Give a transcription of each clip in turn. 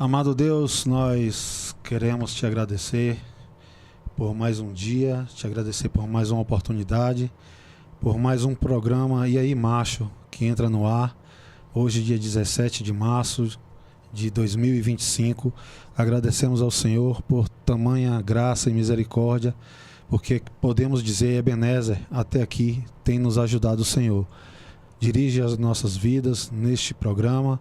Amado Deus, nós queremos te agradecer por mais um dia, te agradecer por mais uma oportunidade, por mais um programa E aí Macho, que entra no ar, hoje dia 17 de março de 2025. Agradecemos ao Senhor por tamanha graça e misericórdia, porque podemos dizer, Ebenezer, até aqui tem nos ajudado o Senhor. Dirige as nossas vidas neste programa,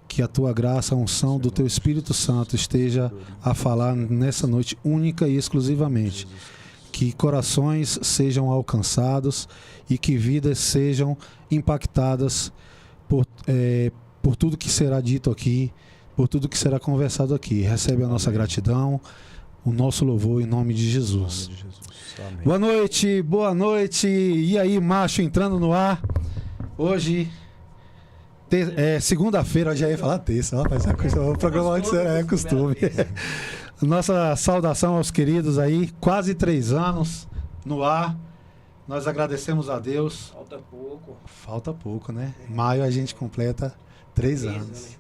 que a tua graça, a unção do teu Espírito Santo esteja a falar nessa noite única e exclusivamente. Que corações sejam alcançados e que vidas sejam impactadas por tudo que será dito aqui, por tudo que será conversado aqui. Recebe a nossa gratidão, o nosso louvor em nome de Jesus. Amém. Boa noite. E aí, macho, entrando no ar. Hoje... segunda-feira, já ia falar terça, rapaz, o programa antes é costume. Nossa saudação aos queridos aí, quase 3 anos no ar. Nós agradecemos a Deus. Falta pouco, né? Maio a gente completa 3 anos.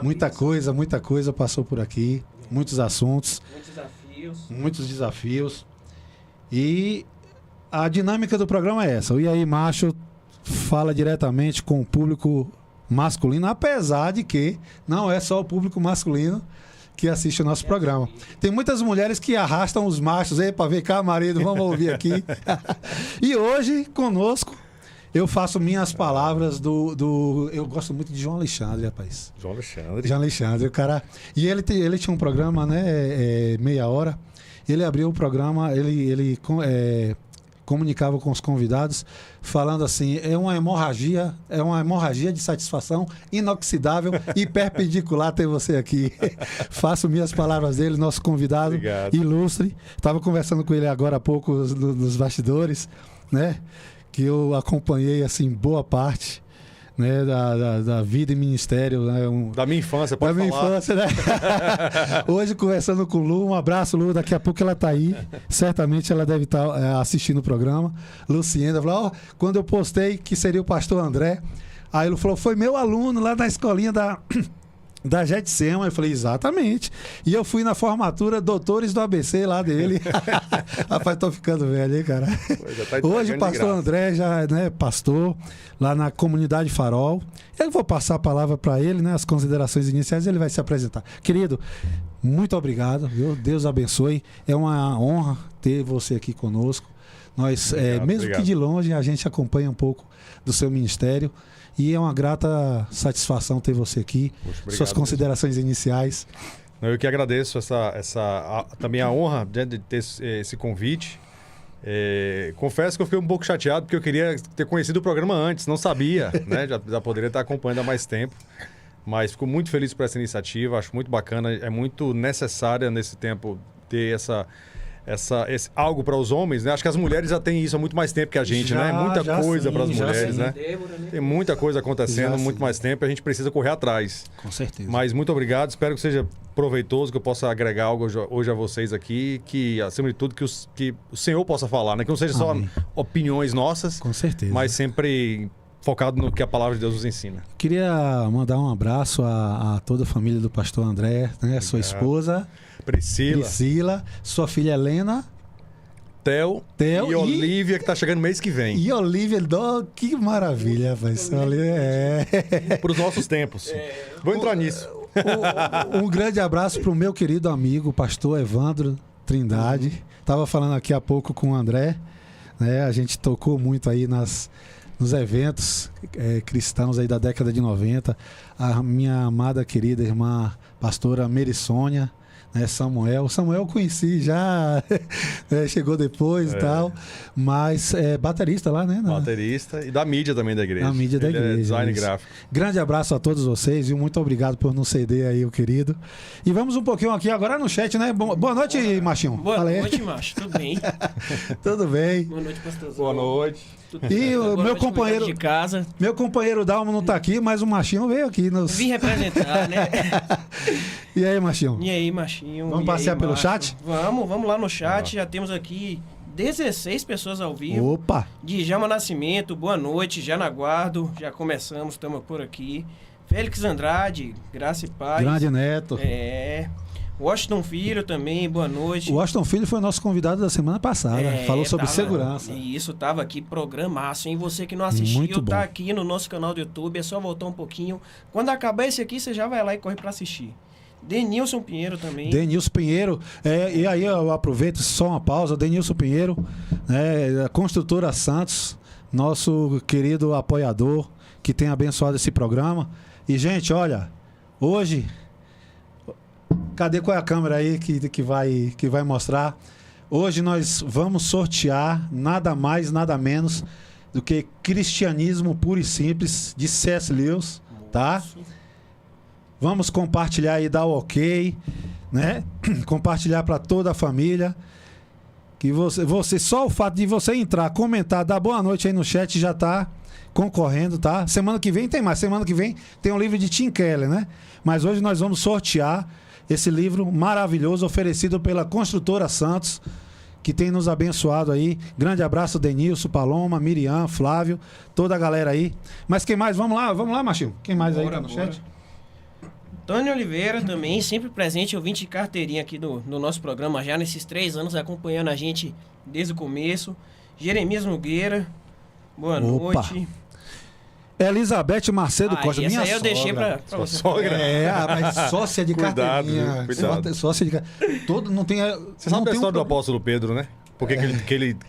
Muita coisa passou por aqui, muitos assuntos, muitos desafios. E a dinâmica do programa é essa. O E aí Macho fala diretamente com o público masculino, apesar de que não é só o público masculino que assiste o nosso programa. Tem muitas mulheres que arrastam os machos aí para ver cá, marido, vamos ouvir aqui. E hoje, conosco, eu faço minhas palavras eu gosto muito de João Alexandre, rapaz. João Alexandre, o cara... E ele tinha um programa, né, meia hora. Ele abriu o programa, ele comunicava com os convidados, falando assim, é uma hemorragia de satisfação inoxidável e perpendicular ter você aqui. Faço minhas palavras dele, nosso convidado. Obrigado. Ilustre. Estava conversando com ele agora há pouco nos bastidores, né? Que eu acompanhei assim boa parte, né, da vida e ministério, né, da minha infância, pode falar. Da minha infância, né? Hoje conversando com o Lu, um abraço, Lu, daqui a pouco ela tá aí, certamente ela deve estar assistindo o programa. Lucienda falou, quando eu postei que seria o pastor André, aí ele falou, foi meu aluno lá na escolinha da Jetsema. Eu falei, exatamente. E eu fui na formatura Doutores do ABC lá dele. Rapaz, tô ficando velho, hein, cara? Hoje o pastor André já, né, pastor lá na comunidade Farol. Eu vou passar a palavra para ele, né, as considerações iniciais, ele vai se apresentar. Querido, muito obrigado, viu? Deus abençoe. É uma honra ter você aqui conosco. Nós, mesmo que de longe, a gente acompanha um pouco do seu ministério. E é uma grata satisfação ter você aqui. Poxa, obrigado, suas considerações iniciais. Eu que agradeço também a honra de ter esse convite. Confesso que eu fiquei um pouco chateado porque eu queria ter conhecido o programa antes, não sabia, né? Já poderia estar acompanhando há mais tempo. Mas fico muito feliz por essa iniciativa, acho muito bacana, é muito necessária nesse tempo ter esse algo para os homens, né? Acho que as mulheres já têm isso há muito mais tempo que a gente, né? Muita coisa para as mulheres, né? Tem muita coisa acontecendo há muito mais tempo e a gente precisa correr atrás. Com certeza. Mas muito obrigado, espero que seja proveitoso, que eu possa agregar algo hoje a vocês aqui, que acima de tudo que o Senhor possa falar, né? Que não seja só opiniões nossas, com certeza, mas sempre focado no que a palavra de Deus nos ensina. Queria mandar um abraço a toda a família do pastor André, né? Sua esposa Priscila, sua filha Helena, Theo e Olivia, que está chegando mês que vem. E Olivia, que maravilha, rapaz. Para os nossos tempos. Vou entrar nisso. Um grande abraço para o meu querido amigo, o pastor Evandro Trindade. Estava falando aqui há pouco com o André, né? A gente tocou muito aí nos eventos cristãos aí da década de 90. A minha amada querida irmã pastora Merisônia, né, Samuel eu conheci já, chegou depois e tal, mas baterista lá, né? Baterista e da mídia também da igreja. Da mídia da igreja. Design gráfico. Grande abraço a todos vocês e muito obrigado por nos ceder aí, o querido. E vamos um pouquinho aqui agora no chat, né? Boa noite, Machinho. Boa noite, macho. Tudo bem? Tudo bem. Boa noite, pastorzão. Boa noite. E o meu companheiro de casa. Meu companheiro Dalmo não tá aqui, mas o Machinho veio aqui. Vim representar, né? E aí, Machinho? E aí, Machinho? Vamos passear pelo chat? Vamos lá no chat. Já temos aqui 16 pessoas ao vivo. Opa! Djalma Nascimento, boa noite, já na guardo. Já começamos, estamos por aqui. Félix Andrade, graça e paz. Grande Neto. Washington Filho também, boa noite. O Washington Filho foi nosso convidado da semana passada. Falou sobre segurança. Isso, tava aqui, programaço, hein? Você que não assistiu, Muito bom. tá aqui no nosso canal do YouTube, é só voltar um pouquinho. Quando acabar esse aqui, você já vai lá e corre pra assistir. Denilson Pinheiro também. Denilson Pinheiro, e aí eu aproveito só uma pausa. Denilson Pinheiro, a Construtora Santos, nosso querido apoiador, que tem abençoado esse programa. E, gente, olha, hoje... Qual é a câmera aí que vai mostrar? Hoje nós vamos sortear nada mais, nada menos do que Cristianismo Puro e Simples, de C.S. Lewis, tá? Vamos compartilhar aí, dar o ok, né? Compartilhar para toda a família. Que você, só o fato de você entrar, comentar, dar boa noite aí no chat já tá concorrendo, tá? Semana que vem tem mais. Semana que vem tem um livro de Tim Keller, né? Mas hoje nós vamos sortear esse livro maravilhoso oferecido pela Construtora Santos, que tem nos abençoado aí. Grande abraço, Denilson, Paloma, Miriam, Flávio, toda a galera aí. Mas quem mais? Vamos lá, Machinho. Quem mais aí tá no chat? Tônio Oliveira também, sempre presente, ouvinte de carteirinha aqui no nosso programa, já nesses 3 anos acompanhando a gente desde o começo. Jeremias Nogueira, boa noite. Elizabeth Macedo Costa, minha aí eu sogra. deixei pra você. Sogra? Mas sócia de carteirinha. Cuidado. Sócia de todo não tem. Você sabe a história do apóstolo Pedro, né? Por que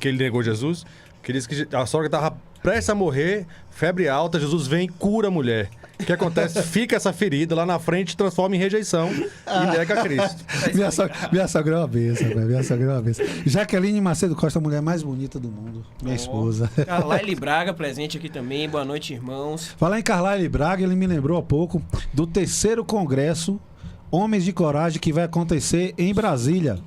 ele negou Jesus? Porque ele disse que a sogra estava prestes a morrer, febre alta, Jesus vem e cura a mulher. O que acontece? Fica essa ferida lá na frente, transforma em rejeição e nega a Cristo. Minha sogra é uma bênção, velho. Minha sogra é uma bênção. Jaqueline Macedo Costa, a mulher mais bonita do mundo. Minha esposa. Carlyle Braga, presente aqui também. Boa noite, irmãos. Falar em Carlyle Braga, ele me lembrou há pouco do 3º Congresso Homens de Coragem que vai acontecer em Brasília.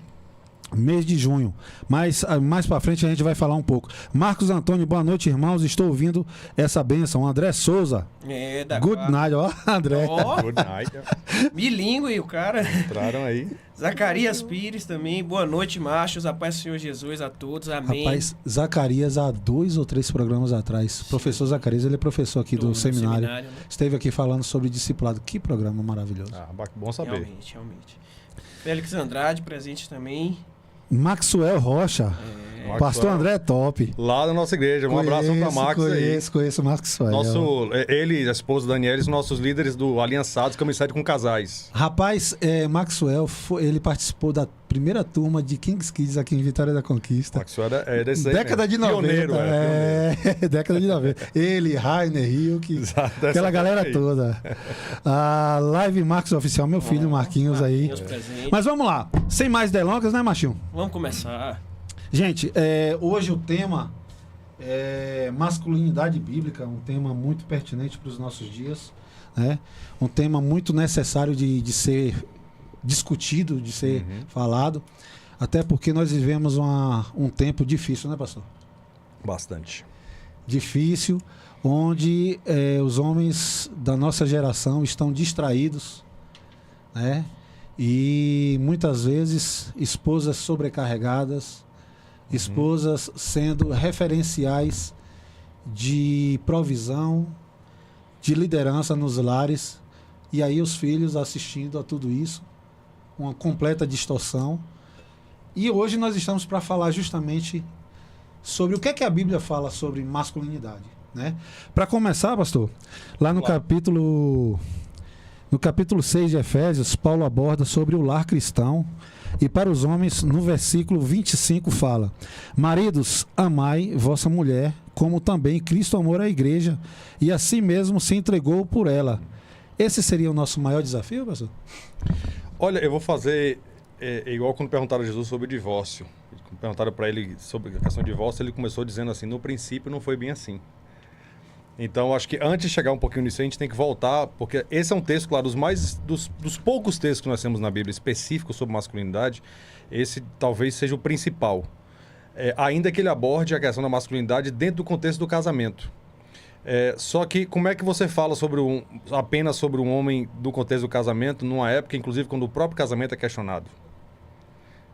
Mês de junho. Mas mais pra frente a gente vai falar um pouco. Marcos Antônio, boa noite, irmãos. Estou ouvindo essa bênção. André Souza. Good night, ó, André. Good night. Bilíngue, o cara. Entraram aí. Zacarias Pires também. Boa noite, machos. A paz do Senhor Jesus a todos. Amém. Rapaz, Zacarias, há 2 ou 3 programas atrás, professor Zacarias, ele é professor aqui do seminário. Né? Esteve aqui falando sobre discipulado. Que programa maravilhoso. Bom saber. Realmente. Félix Andrade, presente também. Maxwell Rocha. Pastor André é top. Lá da nossa igreja. Um abraço pra Max aí. Conheço o Maxwell. Ele, a esposa Daniela, são nossos líderes do Aliançados, que é o Ministério com Casais. Rapaz, Maxwell, ele participou da primeira turma de Kings Kids aqui em Vitória da Conquista. Maxwell é desse aí década de 90. Pioneiro. Década de 90. Ele, Rainer, Hilke, aquela galera toda. A Live Marcos Oficial, meu filho Marquinhos aí. Presente. Mas vamos lá. Sem mais delongas, né, Machinho? Vamos começar. Gente, hoje o tema é masculinidade bíblica, um tema muito pertinente para os nossos dias, né? Um tema muito necessário de ser discutido, de ser falado, até porque nós vivemos um tempo difícil, né, pastor? Bastante. Difícil, onde os homens da nossa geração estão distraídos, né? E muitas vezes esposas sobrecarregadas, esposas sendo referenciais de provisão, de liderança nos lares, e aí os filhos assistindo a tudo isso, uma completa distorção. E hoje nós estamos para falar justamente sobre o que é que a Bíblia fala sobre masculinidade, né? Para começar, pastor, lá no capítulo 6 de Efésios, Paulo aborda sobre o lar cristão. E para os homens, no versículo 25 fala: maridos, amai vossa mulher, como também Cristo amou a igreja, e a si mesmo se entregou por ela. Esse seria o nosso maior desafio, pastor? Olha, eu vou fazer igual quando perguntaram a Jesus sobre o divórcio. Quando perguntaram para ele sobre a questão do divórcio, ele começou dizendo assim: no princípio não foi bem assim. Então, acho que antes de chegar um pouquinho nisso, a gente tem que voltar, porque esse é um texto, claro, dos poucos textos que nós temos na Bíblia específicos sobre masculinidade, esse talvez seja o principal. Ainda que ele aborde a questão da masculinidade dentro do contexto do casamento. Só que como é que você fala apenas sobre um homem do contexto do casamento, numa época, inclusive, quando o próprio casamento é questionado?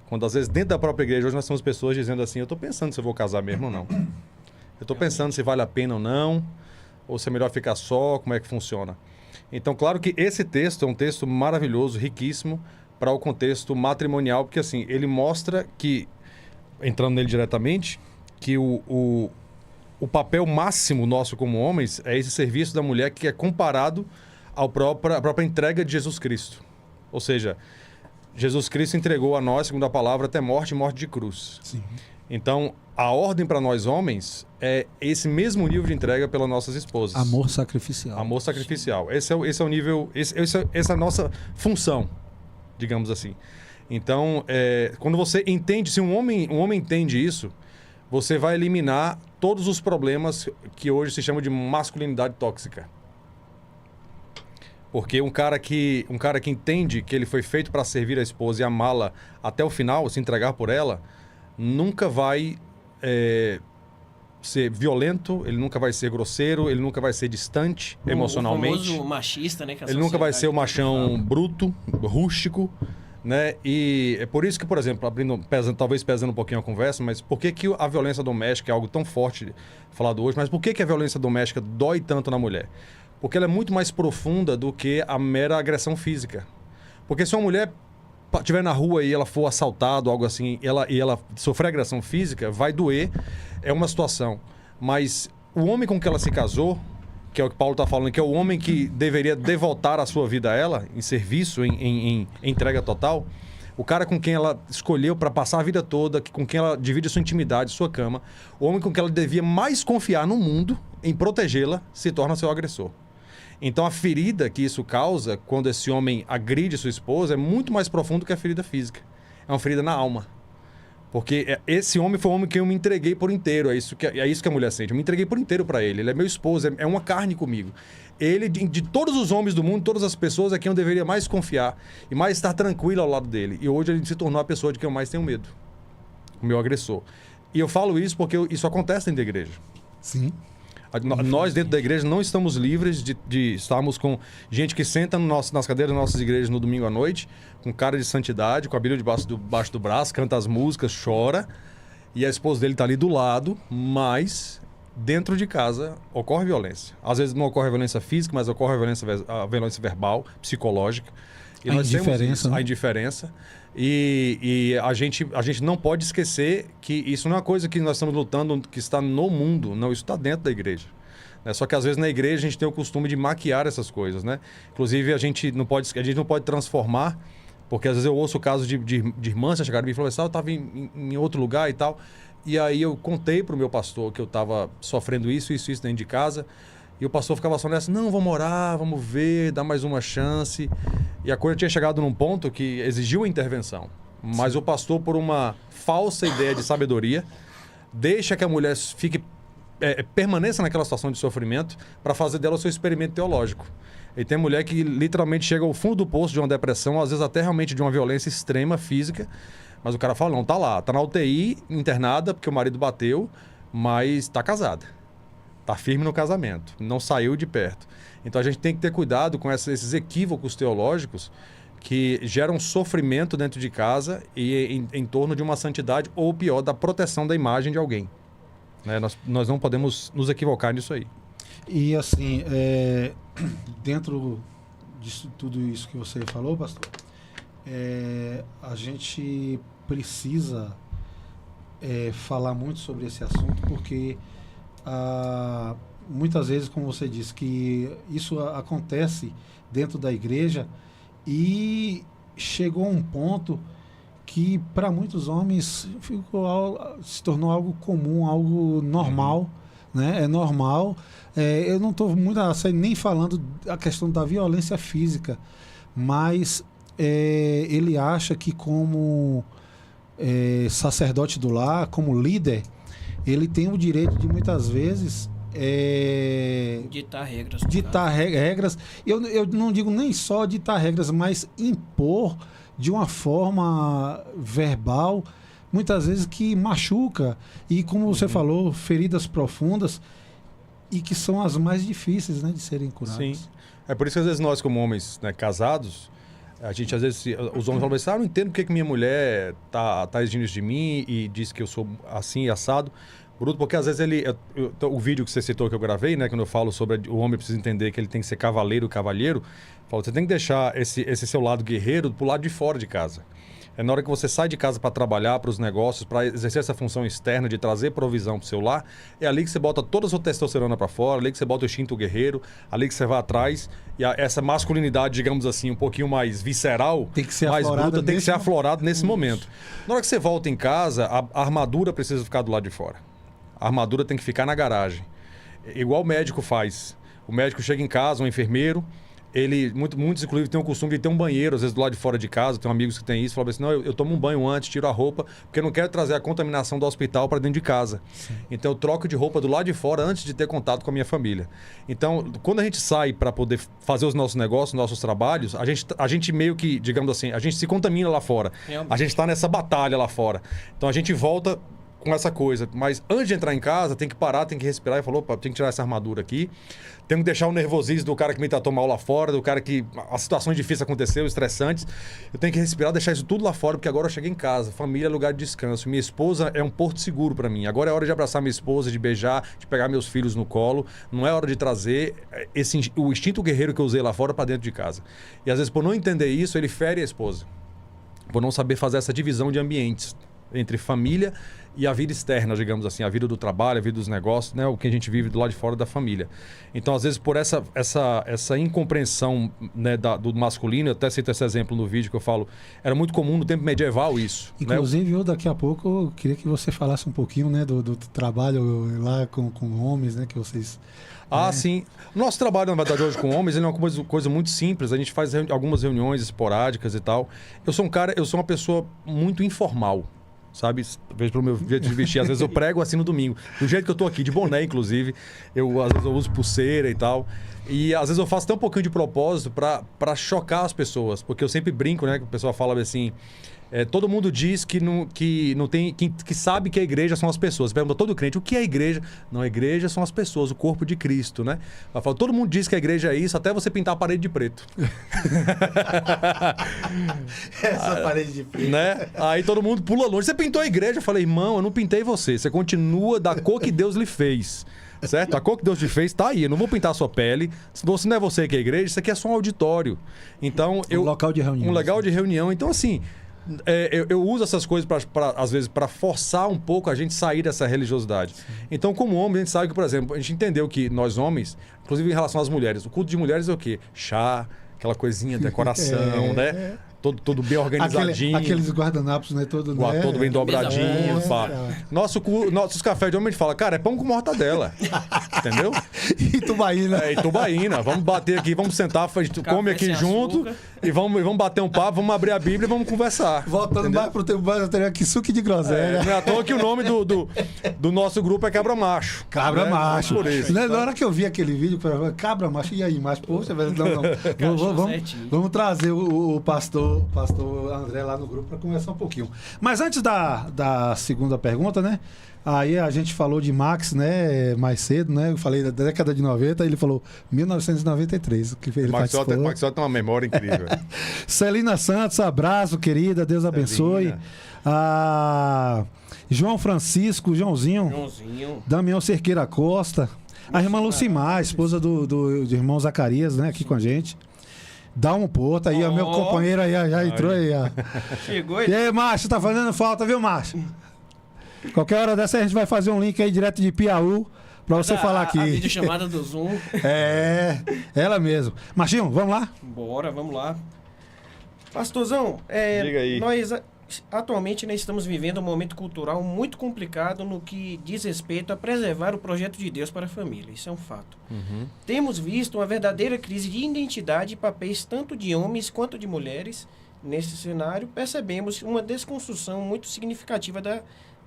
Quando, às vezes, dentro da própria igreja, hoje nós temos pessoas dizendo assim: eu estou pensando se eu vou casar mesmo ou não. Eu estou pensando se vale a pena ou não. Ou se é melhor ficar só, como é que funciona? Então, claro que esse texto é um texto maravilhoso, riquíssimo, para o contexto matrimonial, porque assim, ele mostra que, entrando nele diretamente, que o papel máximo nosso como homens é esse serviço da mulher que é comparado à própria entrega de Jesus Cristo. Ou seja, Jesus Cristo entregou a nós, segundo a palavra, até morte e morte de cruz. Sim. Então, a ordem para nós homens é esse mesmo nível de entrega pelas nossas esposas. Amor sacrificial. Amor sacrificial. Esse é o nível, essa é a nossa função, digamos assim. Então, quando você entende, se um homem entende isso, você vai eliminar todos os problemas que hoje se chama de masculinidade tóxica. Porque um cara que entende que ele foi feito para servir a esposa e amá-la até o final, se entregar por ela, nunca vai ser violento, ele nunca vai ser grosseiro, ele nunca vai ser distante emocionalmente. O famoso machista, né? Ele nunca vai ser o machão bruto, rústico, né? E é por isso que, por exemplo, talvez pesando um pouquinho a conversa, mas por que a violência doméstica é algo tão forte falado hoje, mas por que a violência doméstica dói tanto na mulher? Porque ela é muito mais profunda do que a mera agressão física. Porque se uma mulher estiver na rua e ela for assaltada ou algo assim, e ela sofrer agressão física, vai doer, é uma situação. Mas o homem com que ela se casou, que é o que Paulo está falando, que é o homem que deveria devotar a sua vida a ela, em serviço, em entrega total, o cara com quem ela escolheu para passar a vida toda, com quem ela divide sua intimidade, sua cama, o homem com quem ela devia mais confiar no mundo, em protegê-la, se torna seu agressor. Então, a ferida que isso causa, quando esse homem agride sua esposa, é muito mais profundo que a ferida física. É uma ferida na alma. Porque esse homem foi o homem que eu me entreguei por inteiro. É isso que a mulher sente. Eu me entreguei por inteiro para ele. Ele é meu esposo, é uma carne comigo. Ele, de todos os homens do mundo, todas as pessoas, é quem eu deveria mais confiar e mais estar tranquilo ao lado dele. E hoje ele se tornou a pessoa de quem eu mais tenho medo. O meu agressor. E eu falo isso porque isso acontece dentro da igreja. Sim. Nós, dentro da igreja, não estamos livres de estarmos com gente que senta nas cadeiras das nossas igrejas no domingo à noite, com cara de santidade, com a Bíblia debaixo do braço, canta as músicas, chora, e a esposa dele está ali do lado, mas dentro de casa ocorre violência. Às vezes não ocorre violência física, mas ocorre a violência verbal, psicológica. E a indiferença. A indiferença. E a gente não pode esquecer que isso não é uma coisa que nós estamos lutando, que está no mundo. Não, isso está dentro da igreja. Né? Só que às vezes na igreja a gente tem o costume de maquiar essas coisas. Né? Inclusive a gente não pode transformar, porque às vezes eu ouço casos de irmãs que chegaram e me falaram assim, eu estava em outro lugar e tal. E aí eu contei para o meu pastor que eu estava sofrendo isso dentro de casa. E o pastor ficava só nessa, não, vamos orar, vamos ver, dar mais uma chance. E a coisa tinha chegado num ponto que exigiu a intervenção. Mas o pastor, por uma falsa ideia de sabedoria, deixa que a mulher permaneça naquela situação de sofrimento para fazer dela o seu experimento teológico. E tem mulher que literalmente chega ao fundo do poço de uma depressão, às vezes até realmente de uma violência extrema física. Mas o cara fala, não, tá lá, tá na UTI, internada, porque o marido bateu, mas tá casada. Tá firme no casamento, não saiu de perto. Então a gente tem que ter cuidado com esses equívocos teológicos que geram sofrimento dentro de casa e em torno de uma santidade, ou pior, da proteção da imagem de alguém. Né? Nós não podemos nos equivocar nisso aí. E assim, dentro disso tudo isso que você falou, pastor, a gente precisa falar muito sobre esse assunto, porque muitas vezes, como você disse, que isso acontece dentro da igreja e chegou a um ponto que para muitos homens se tornou algo comum, algo normal, né? É normal. Eu não estou muito nem falando a questão da violência física, mas ele acha que como sacerdote do lar, como líder, ele tem o direito de muitas vezes ditar regras. Regras. Eu não digo nem só ditar regras, mas impor de uma forma verbal, muitas vezes que machuca. E como você falou, feridas profundas e que são as mais difíceis, né, de serem curadas. Sim. É por isso que às vezes nós, como homens, né, casados, a gente às vezes, os homens falam assim, eu não entendo porque que minha mulher tá exigindo isso de mim e diz que eu sou assim e assado. bruto, porque às vezes o vídeo que você citou que eu gravei, né? Quando eu falo sobre o homem precisa entender que ele tem que ser cavaleiro, cavalheiro, falo, você tem que deixar esse seu lado guerreiro pro lado de fora de casa. É na hora que você sai de casa para trabalhar, para os negócios, para exercer essa função externa de trazer provisão para o seu lar, é ali que você bota toda a sua testosterona para fora, ali que você bota o instinto guerreiro, ali que você vai atrás. E essa masculinidade, digamos assim, um pouquinho mais visceral, tem que ser mais bruta, tem que ser aflorada aflorado nesse momento. Na hora que você volta em casa, a armadura precisa ficar do lado de fora. A armadura tem que ficar na garagem. Igual o médico faz. O médico chega em casa, um enfermeiro, muitos, inclusive, têm o costume de ter um banheiro, às vezes, do lado de fora de casa. Tenho amigos que têm isso. Falam assim, não, eu tomo um banho antes, tiro a roupa, porque eu não quero trazer a contaminação do hospital para dentro de casa. Sim. Então, eu troco de roupa do lado de fora antes de ter contato com a minha família. Então, quando a gente sai para poder fazer os nossos negócios, nossos trabalhos, a gente meio que, digamos assim, a gente se contamina lá fora. A gente está nessa batalha lá fora. Então, a gente volta com essa coisa. Mas antes de entrar em casa, tem que parar, tem que respirar e falar, opa, tem que tirar essa armadura aqui. Tem que deixar o nervosismo do cara que me tratou mal lá fora, do cara que as situações difíceis aconteceram, estressantes. Eu tenho que respirar, deixar isso tudo lá fora, porque agora eu cheguei em casa. Família é lugar de descanso. Minha esposa é um porto seguro para mim. Agora é hora de abraçar minha esposa, de beijar, de pegar meus filhos no colo. Não é hora de trazer o instinto guerreiro que eu usei lá fora para dentro de casa. E às vezes, por não entender isso, ele fere a esposa. Por não saber fazer essa divisão de ambientes entre família e a vida externa, digamos assim, a vida do trabalho, a vida dos negócios, né? O que a gente vive do lado de fora da família. Então, às vezes, por essa incompreensão, né, do masculino, eu até cito esse exemplo no vídeo que eu falo, era muito comum no tempo medieval isso. Inclusive, eu daqui a pouco eu queria que você falasse um pouquinho, né, do trabalho lá com homens, né, que vocês... Sim. Nosso trabalho, na verdade, hoje com homens, ele é uma coisa muito simples. A gente faz algumas reuniões esporádicas e tal. Eu sou uma pessoa muito informal. Sabe? Vejo pelo meu jeito de vestir. Às vezes eu prego assim no domingo. Do jeito que eu tô aqui, de boné, inclusive. Às vezes eu uso pulseira e tal. E às vezes eu faço até um pouquinho de propósito para chocar as pessoas. Porque eu sempre brinco, né? Que o pessoal fala assim... todo mundo diz que não tem... Que sabe que a igreja são as pessoas. Pergunta todo crente, o que é a igreja? Não, a igreja são as pessoas, o corpo de Cristo, né? Ela fala, todo mundo diz que a igreja é isso, até você pintar a parede de preto. Essa parede de preto. Né? Aí todo mundo pula longe. Você pintou a igreja? Eu falei, irmão, eu não pintei você. Você continua da cor que Deus lhe fez. Certo? A cor que Deus te fez tá aí. Eu não vou pintar a sua pele. Se não é você que é a igreja, isso aqui é só um auditório. Então, um local de reunião. Um local de reunião. Então, assim... eu uso essas coisas, às vezes, para forçar um pouco a gente sair dessa religiosidade. Sim. Então, como homem, a gente sabe que, por exemplo, a gente entendeu que nós homens, inclusive em relação às mulheres, o culto de mulheres é o quê? Chá, aquela coisinha, decoração, né? Todo bem organizadinho. Aqueles guardanapos, né? Todo bem dobradinho. Nossos cafés de homem, a gente fala, cara, é pão com mortadela. Entendeu? E tubaína. E tubaína. Vamos bater aqui, vamos sentar, a gente come aqui junto e vamos bater um papo, vamos abrir a Bíblia e vamos conversar. Voltando mais pro tempo, aqui suco de groselha. Não é à toa que o nome do nosso grupo é Cabra Macho. Cabra Macho. Por isso. Na hora que eu vi aquele vídeo, eu falei, Cabra Macho, e aí, macho? Poxa, velho, vamos trazer o pastor André lá no grupo para conversar um pouquinho. Mas antes da segunda pergunta, né? Aí a gente falou de Max, né? Mais cedo, né? Eu falei da década de 90, ele falou 1993. Que ele Max tem uma memória incrível. Celina Santos, abraço, querida. Deus abençoe. João Francisco, Joãozinho. Damião Cerqueira Costa. A irmã Lucimar, esposa do irmão Zacarias, né? Aqui com a gente. Dá um ponto aí, meu companheiro aí já entrou aí. Chegou aí. E aí, macho, tá fazendo falta, viu, macho? Qualquer hora dessa a gente vai fazer um link aí direto de Piauí pra você falar aqui. A videochamada do Zoom. Ela mesmo. Machinho, vamos lá? Bora, vamos lá. Pastorzão, diga aí. Nós atualmente estamos vivendo um momento cultural muito complicado no que diz respeito a preservar o projeto de Deus para a família. Isso é um fato. Uhum. Temos visto uma verdadeira crise de identidade e papéis tanto de homens quanto de mulheres. Nesse cenário, percebemos uma desconstrução muito significativa da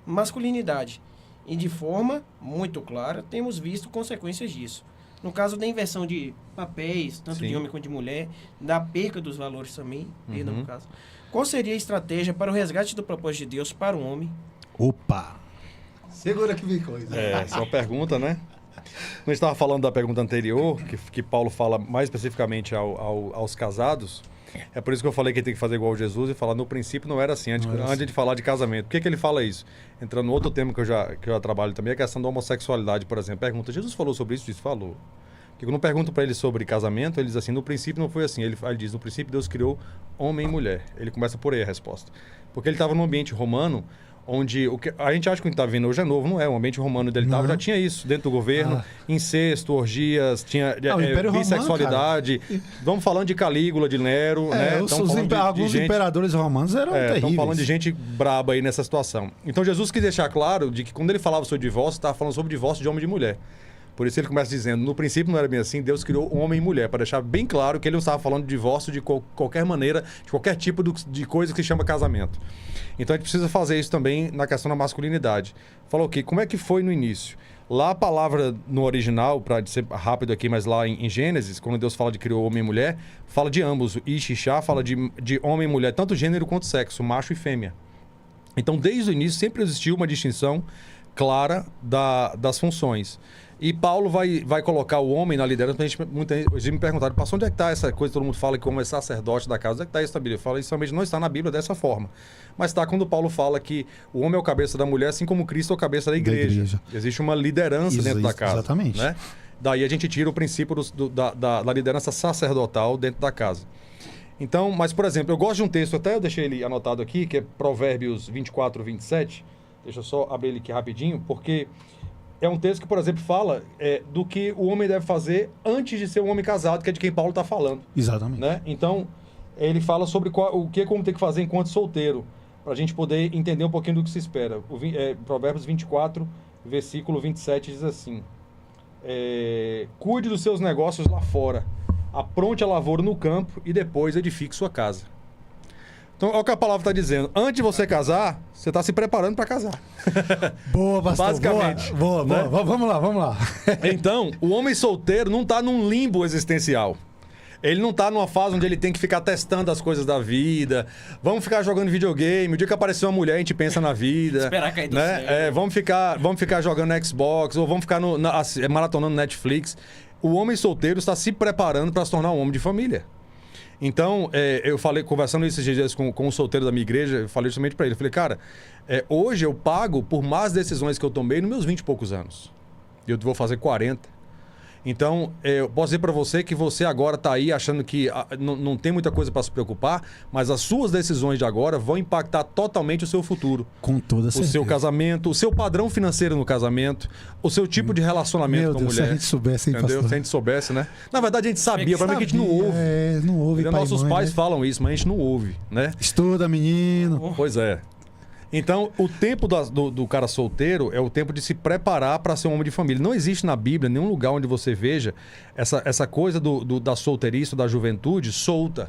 masculinidade. E de forma muito clara, temos visto consequências disso. No caso da inversão de papéis, tanto Sim. de homem quanto de mulher, da perca dos valores também, no caso. Qual seria a estratégia para o resgate do propósito de Deus para o homem? Opa! Segura que vem coisa. Essa é uma pergunta, né? Quando a gente estava falando da pergunta anterior, que Paulo fala mais especificamente aos casados, É por isso que eu falei que ele tem que fazer igual Jesus e falar, no princípio não era assim, antes de falar de casamento. Por que ele fala isso? Entrando no outro tema que eu já trabalho também, a questão da homossexualidade, por exemplo. Pergunta, Jesus falou sobre isso? Isso falou. Porque quando eu pergunto para ele sobre casamento, ele diz assim, no princípio não foi assim. Ele diz, no princípio Deus criou homem e mulher. Ele começa por aí a resposta. Porque ele estava num ambiente romano, onde a gente acha que o que está vendo hoje é novo, não é? O ambiente romano dele já tinha isso dentro do governo, incesto, orgias, tinha bissexualidade. Vamos falando de Calígula, de Nero, né? Alguns imperadores romanos eram terríveis. Estamos falando de gente braba aí nessa situação. Então Jesus quis deixar claro de que quando ele falava sobre divórcio, estava falando sobre divórcio de homem e de mulher. Por isso ele começa dizendo, no princípio não era bem assim, Deus criou homem e mulher, para deixar bem claro que ele não estava falando de divórcio de qualquer maneira, de qualquer tipo de coisa que se chama casamento. Então a gente precisa fazer isso também na questão da masculinidade. Falou que como é que foi no início? Lá a palavra no original, para ser rápido aqui, mas lá em Gênesis, quando Deus fala de criou homem e mulher, fala de ambos. Ish e Shá fala de homem e mulher, tanto gênero quanto sexo, macho e fêmea. Então desde o início sempre existiu uma distinção clara das funções. E Paulo vai colocar o homem na liderança. Muita gente me perguntaram, pastor, onde é que está essa coisa que todo mundo fala que o homem é sacerdote da casa? Onde é que está isso na Bíblia? Eu falo, isso realmente não está na Bíblia dessa forma. Mas está quando Paulo fala que o homem é o cabeça da mulher, assim como Cristo é o cabeça da igreja. Existe uma liderança dentro da casa. Exatamente. Né? Daí a gente tira o princípio da liderança sacerdotal dentro da casa. Então, mas por exemplo, eu gosto de um texto, até eu deixei ele anotado aqui, que é Provérbios 24, 27. Deixa eu só abrir ele aqui rapidinho, porque é um texto que, por exemplo, fala do que o homem deve fazer antes de ser um homem casado, que é de quem Paulo está falando. Exatamente. Né? Então, ele fala sobre o que como tem que fazer enquanto solteiro, para a gente poder entender um pouquinho do que se espera. Provérbios 24, versículo 27 diz assim, cuide dos seus negócios lá fora, apronte a lavoura no campo e depois edifique sua casa. Então, olha o que a palavra está dizendo. Antes de você casar, você está se preparando para casar. Boa, pastor. Basicamente. Boa. Né? Vamos lá. Então, o homem solteiro não está num limbo existencial. Ele não está numa fase onde ele tem que ficar testando as coisas da vida. Vamos ficar jogando videogame. O dia que aparecer uma mulher, a gente pensa na vida. Esperar cair do né? céu. Vamos ficar jogando Xbox ou vamos ficar maratonando Netflix. O homem solteiro está se preparando para se tornar um homem de família. Então, eu falei, conversando esses dias com um solteiro da minha igreja, eu falei justamente para ele. Eu falei, cara, hoje eu pago por más decisões que eu tomei nos meus 20 e poucos anos. Eu vou fazer 40. Então, eu posso dizer para você que você agora está aí achando que não tem muita coisa para se preocupar, mas as suas decisões de agora vão impactar totalmente o seu futuro. Com toda certeza. O seu casamento, o seu padrão financeiro no casamento, o seu tipo de relacionamento com a mulher. Se a gente soubesse, hein, entendeu? pastor? Se a gente soubesse, né? Na verdade, a gente sabia, para mim que a gente não ouve. Não ouve, pai, nossos mãe, pais né? falam isso, mas a gente não ouve, né? Estuda, menino. Pois é. Então, o tempo do cara solteiro é o tempo de se preparar para ser um homem de família. Não existe na Bíblia nenhum lugar onde você veja essa coisa da solteirice, da juventude solta.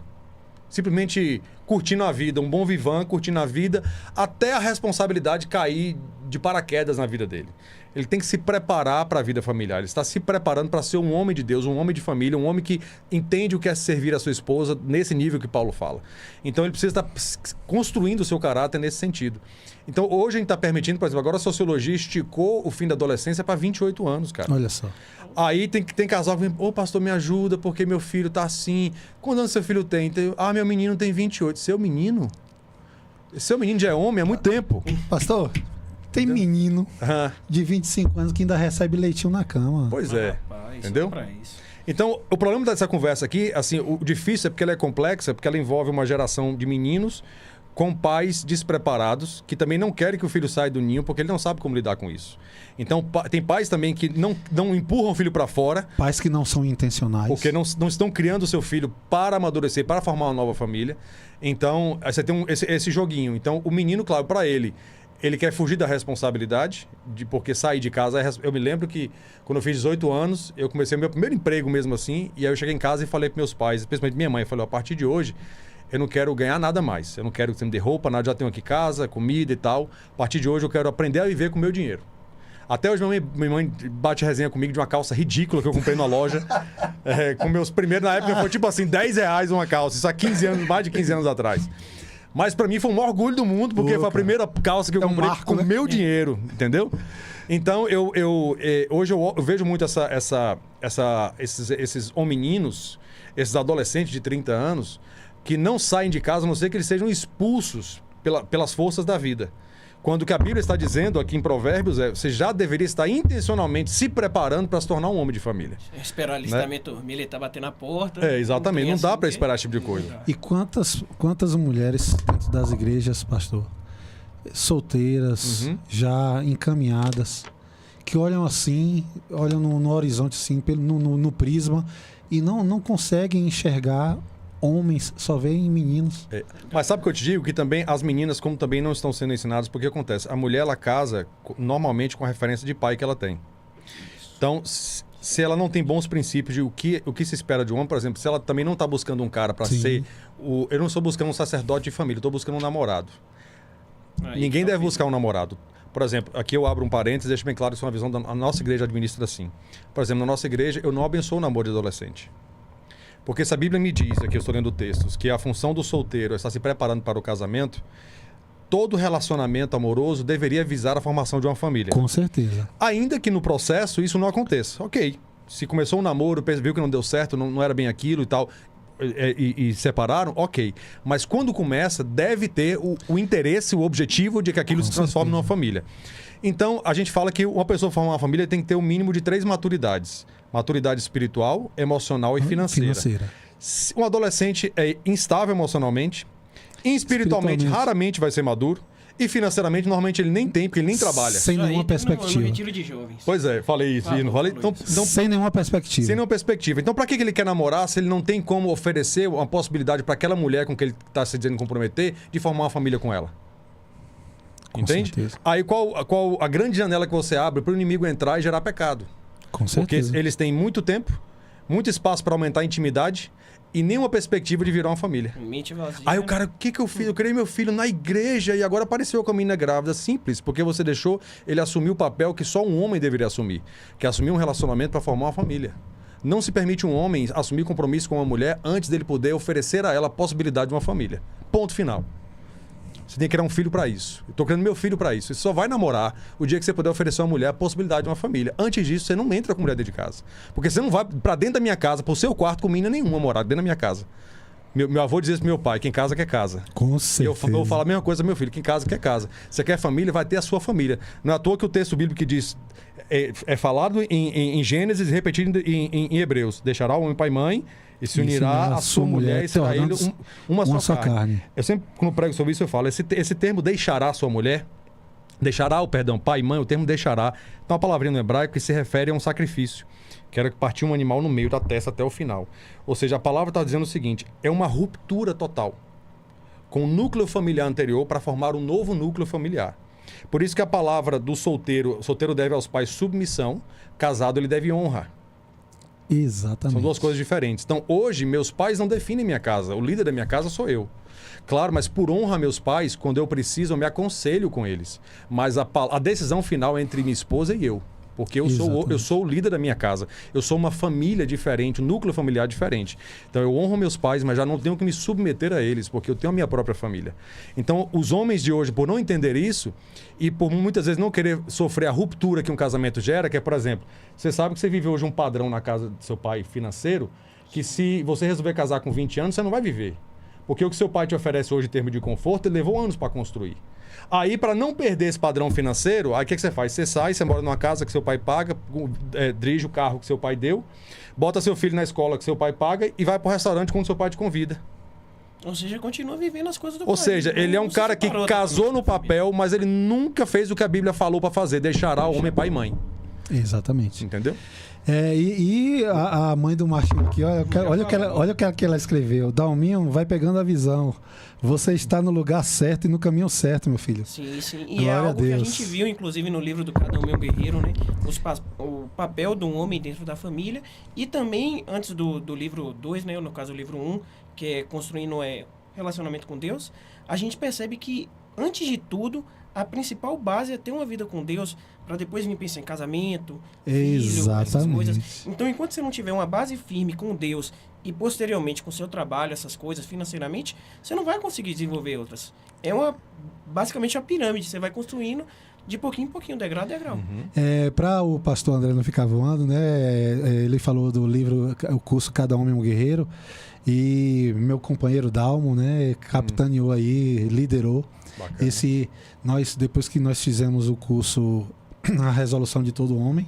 Simplesmente curtindo a vida, um bom vivan, curtindo a vida, até a responsabilidade cair de paraquedas na vida dele. Ele tem que se preparar para a vida familiar. Ele está se preparando para ser um homem de Deus, um homem de família, um homem que entende o que é servir a sua esposa nesse nível que Paulo fala. Então ele precisa estar construindo o seu caráter nesse sentido. Então hoje a gente está permitindo, por exemplo, agora a sociologia esticou o fim da adolescência para 28 anos, cara. Olha só. Aí tem casal que vem, pastor, me ajuda porque meu filho tá assim. Quantos anos seu filho tem? Meu menino tem 28. Seu menino já é homem há muito tempo. Pastor, tem menino de 25 anos que ainda recebe leitinho na cama. Pois é. Rapaz, entendeu? pra isso. Então, o problema dessa conversa aqui, assim, o difícil é porque ela é complexa, porque ela envolve uma geração de meninos com pais despreparados, que também não querem que o filho saia do ninho, porque ele não sabe como lidar com isso. Então, tem pais também que não empurram o filho para fora. Pais que não são intencionais. Porque não estão criando o seu filho para amadurecer, para formar uma nova família. Então, você tem esse joguinho. Então, o menino, claro, para ele quer fugir da responsabilidade, porque sair de casa... Eu me lembro que, quando eu fiz 18 anos, eu comecei o meu primeiro emprego mesmo assim, e aí eu cheguei em casa e falei para meus pais, especialmente minha mãe, eu falei, a partir de hoje, eu não quero ganhar nada mais. Eu não quero que você me dê roupa, nada, já tenho aqui casa, comida e tal. A partir de hoje, eu quero aprender a viver com o meu dinheiro. Até hoje, minha mãe bate resenha comigo de uma calça ridícula que eu comprei na loja. Com meus primeiros, na época, foi tipo assim, R$10 uma calça. Isso há 15 anos, mais de 15 anos atrás. Mas pra mim foi o maior orgulho do mundo, porque foi a primeira calça que eu comprei com o meu dinheiro, entendeu? Então, hoje eu vejo muito esses homeninos, esses adolescentes de 30 anos, que não saem de casa a não ser que eles sejam expulsos pelas forças da vida. Quando o que a Bíblia está dizendo aqui em Provérbios você já deveria estar intencionalmente se preparando para se tornar um homem de família. Esperar o alistamento militar bater na porta. Exatamente. Não dá para esperar esse tipo de coisa. E quantas mulheres dentro das igrejas, pastor, solteiras, já encaminhadas, que olham assim, olham no horizonte assim, no prisma, e não conseguem enxergar homens, só veem meninos. Mas sabe o que eu te digo? Que também as meninas, como também não estão sendo ensinadas, porque acontece? A mulher, ela casa normalmente com a referência de pai que ela tem. Então, se ela não tem bons princípios de o que se espera de um homem, por exemplo, se ela também não está buscando um cara para ser... Eu não estou buscando um sacerdote de família, eu estou buscando um namorado. Ninguém deve buscar um namorado. Por exemplo, aqui eu abro um parênteses, deixo bem claro que isso é uma visão da nossa igreja administra assim. Por exemplo, na nossa igreja, eu não abençoo o namoro de adolescente. Porque se a Bíblia me diz, aqui eu estou lendo textos, que a função do solteiro é estar se preparando para o casamento, todo relacionamento amoroso deveria visar a formação de uma família. Com certeza. Ainda que no processo isso não aconteça. Ok, se começou um namoro, viu que não deu certo, não era bem aquilo e tal, e separaram, ok. Mas quando começa, deve ter o interesse, o objetivo de que aquilo se transforme numa família. Então, a gente fala que uma pessoa formar uma família tem que ter um mínimo de 3 maturidades. Maturidade espiritual, emocional e financeira. Um adolescente é instável emocionalmente, espiritualmente raramente vai ser maduro, e financeiramente, normalmente ele nem tem, porque ele nem trabalha. Sem nenhuma perspectiva. No retiro de jovens. Pois é, falei isso. Não falei? Então, sem nenhuma perspectiva. Sem nenhuma perspectiva. Então, para que ele quer namorar se ele não tem como oferecer uma possibilidade para aquela mulher com que ele está se dizendo comprometer de formar uma família com ela? Entende? Certeza. Aí qual a grande janela que você abre para o inimigo entrar e gerar pecado? Com certeza. Porque eles têm muito tempo, muito espaço para aumentar a intimidade e nenhuma perspectiva de virar uma família. Mente vazia. Aí o cara, o que eu fiz? Eu criei meu filho na igreja e agora apareceu com a menina grávida. Simples, porque você deixou ele assumir o papel que só um homem deveria assumir, que é assumir um relacionamento para formar uma família. Não se permite um homem assumir compromisso com uma mulher antes dele poder oferecer a ela a possibilidade de uma família. Ponto final. Você tem que criar um filho para isso. Eu tô criando meu filho para isso. Você só vai namorar o dia que você puder oferecer a uma mulher a possibilidade de uma família. Antes disso, você não entra com mulher dentro de casa. Porque você não vai para dentro da minha casa, pro seu quarto, com menina nenhuma morar dentro da minha casa. Meu avô dizia isso pro meu pai, quem casa quer casa. Com certeza. Eu vou falar a mesma coisa pro meu filho, quem casa quer casa. Você quer família, vai ter a sua família. Não é à toa que o texto bíblico que diz, é falado em Gênesis e repetido em Hebreus. Deixará o homem pai e mãe e se unirá a sua mulher e será ele uma só carne. Eu sempre, quando prego sobre isso, eu falo, esse termo deixará a sua mulher, pai e mãe, o termo deixará, então uma palavrinha no hebraico que se refere a um sacrifício, que era partir um animal no meio da testa até o final. Ou seja, a palavra está dizendo o seguinte, é uma ruptura total com o núcleo familiar anterior para formar um novo núcleo familiar. Por isso que a palavra do solteiro deve aos pais submissão, casado ele deve honra. Exatamente. São duas coisas diferentes. Então, hoje, meus pais não definem minha casa. O líder da minha casa sou eu. Claro, mas por honra a meus pais, quando eu preciso, eu me aconselho com eles. Mas a decisão final é entre minha esposa e eu. Porque eu sou o líder da minha casa. Eu sou uma família diferente, um núcleo familiar diferente. Então, eu honro meus pais, mas já não tenho que me submeter a eles, porque eu tenho a minha própria família. Então, os homens de hoje, por não entender isso, e por muitas vezes não querer sofrer a ruptura que um casamento gera, que é, por exemplo, você sabe que você vive hoje um padrão na casa do seu pai financeiro, que se você resolver casar com 20 anos, você não vai viver. Porque o que seu pai te oferece hoje em termos de conforto, ele levou anos para construir. Aí, para não perder esse padrão financeiro, aí o que você faz? Você sai, você mora numa casa que seu pai paga, dirige o carro que seu pai deu, bota seu filho na escola que seu pai paga e vai para o restaurante quando seu pai te convida. Ou seja, continua vivendo as coisas do pai. Ou seja, ele é um cara que casou no papel, mas ele nunca fez o que a Bíblia falou para fazer, deixará o homem pai e mãe. Exatamente. Entendeu? E a mãe do Martinho aqui, olha o que ela escreveu. Dalminho, vai pegando a visão. Você está no lugar certo e no caminho certo, meu filho. Sim, sim. E é algo que a gente viu, inclusive, no livro do Cada Um é um Guerreiro, né? O papel do homem dentro da família. E também, antes do livro 2, né? No caso, o livro 1, que é Construindo Relacionamento com Deus, a gente percebe que, antes de tudo, a principal base é ter uma vida com Deus, para depois vir pensar em casamento, filho, essas coisas. Então, enquanto você não tiver uma base firme com Deus e posteriormente com o seu trabalho, essas coisas, financeiramente, você não vai conseguir desenvolver outras. É basicamente uma pirâmide, você vai construindo de pouquinho em pouquinho, degrau a degrau. Para o pastor André não ficar voando, né? Ele falou do livro, o curso Cada Homem é um Guerreiro. E meu companheiro Dalmo, né, capitaneou aí, liderou. Bacana. Depois que nós fizemos o curso A Resolução de Todo Homem,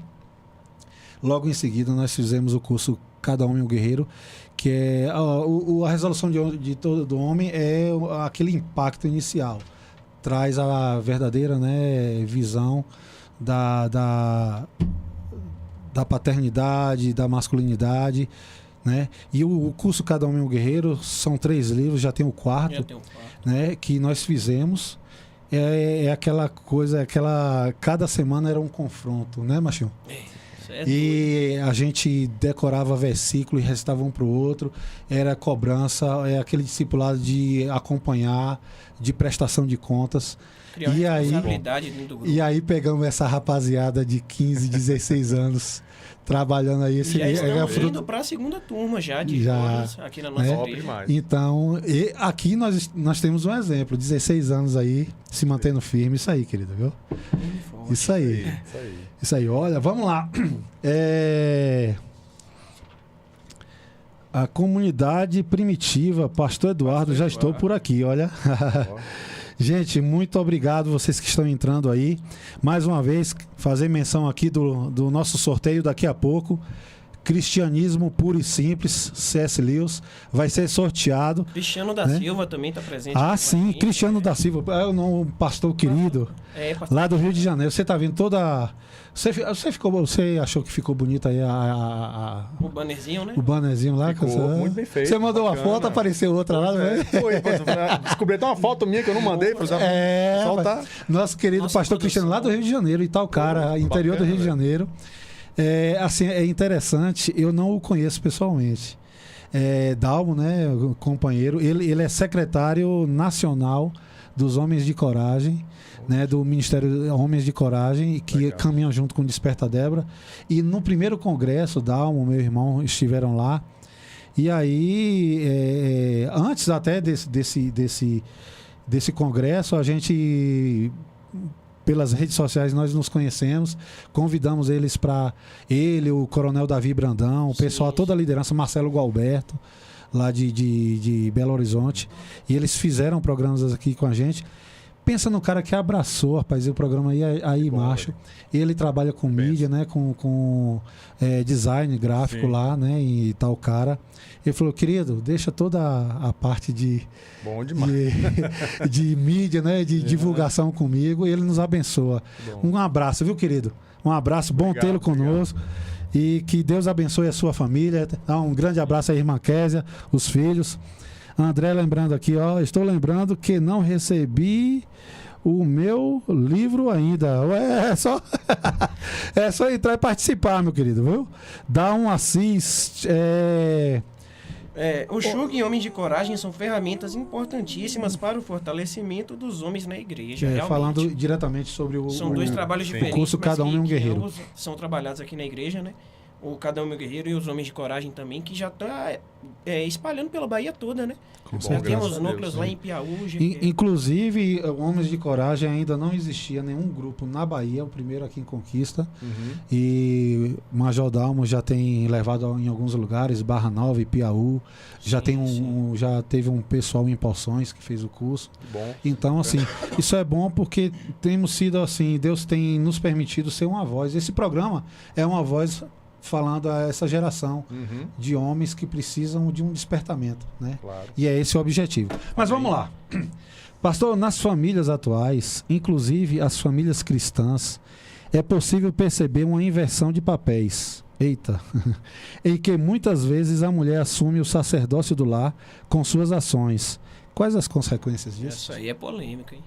logo em seguida nós fizemos o curso Cada Homem um Guerreiro, que é a resolução de todo homem é aquele impacto inicial. Traz a verdadeira, né, visão da paternidade, da masculinidade, né? E o curso Cada Homem um Guerreiro são 3 livros, já tem o quarto, né, que nós fizemos. É aquela coisa, cada semana era um confronto, né, Machinho? E a gente decorava versículo e recitava um para o outro. Era cobrança, aquele discipulado de acompanhar, de prestação de contas. Criar responsabilidade dentro do grupo. E aí pegamos essa rapaziada de 15, 16 anos trabalhando aí. Já estamos indo para a segunda turma já de jovens aqui na nossa igreja. Então, aqui nós temos um exemplo, 16 anos aí, se mantendo firme. Isso aí, querido, viu? Isso aí, olha, vamos lá. A comunidade primitiva, Pastor Eduardo, já estou por aqui, olha. Gente, muito obrigado vocês que estão entrando aí. Mais uma vez, fazer menção aqui do nosso sorteio daqui a pouco. Cristianismo Puro e Simples, C.S. Lewis, vai ser sorteado. Cristiano da Silva também está presente. Ah, sim, Cristiano da Silva, um pastor querido, pastor. Lá do Rio de Janeiro. Você está vendo toda... Você achou que ficou bonito aí o bannerzinho, né? O bannerzinho lá? Ficou muito bem feito. Você mandou uma foto, apareceu outra lá, né? Descobri até uma foto minha que eu não mandei. Nosso querido pastor Cristiano, lá do Rio de Janeiro, Itaocara, interior do Rio de Janeiro. É interessante, eu não o conheço pessoalmente. Dalmo, né, companheiro, ele é secretário nacional dos Homens de Coragem, né, do Ministério Homens de Coragem, que caminham junto com o Desperta Débora. E no primeiro congresso, Dalmo, meu irmão, estiveram lá. E aí, antes até desse congresso, a gente... Pelas redes sociais nós nos conhecemos, convidamos eles para o Coronel Davi Brandão, o pessoal, toda a liderança, Marcelo Gualberto, lá de Belo Horizonte, e eles fizeram programas aqui com a gente. Pensa no cara que abraçou, rapaz, o programa aí macho. Ele trabalha com mídia, né, com design gráfico lá, né, em Itaocara. Ele falou, querido, deixa toda a parte de mídia, né, de divulgação comigo, e ele nos abençoa. Um abraço, viu, querido? Um abraço, bom tê-lo conosco. E que Deus abençoe a sua família. Um grande abraço à irmã Késia, os filhos. André lembrando aqui, estou lembrando que não recebi o meu livro ainda. É só entrar e participar, meu querido, viu? Dá um assist. O Shug e Homens de Coragem são ferramentas importantíssimas para o fortalecimento dos homens na igreja. Falando diretamente sobre são 2 trabalhos diferentes. O curso Cada Homem um Guerreiro. São trabalhados aqui na igreja, né? O Cada Homem um Guerreiro e os Homens de Coragem também, que já está espalhando pela Bahia toda, né? Já temos núcleos lá em Piauí. Inclusive, Homens de Coragem ainda não existia nenhum grupo na Bahia, o primeiro aqui em Conquista. E Major Dalmo já tem levado em alguns lugares, Barra Nova e Piauí. Já teve um pessoal em Poções que fez o curso. Então, assim, isso é bom porque temos sido assim, Deus tem nos permitido ser uma voz. Esse programa é uma voz falando a essa geração de homens que precisam de um despertamento, né? Claro. E é esse o objetivo. Mas vamos lá. Pastor, nas famílias atuais, inclusive as famílias cristãs, é possível perceber uma inversão de papéis. Eita! Em que muitas vezes a mulher assume o sacerdócio do lar com suas ações. Quais as consequências disso? Isso aí é polêmica, hein?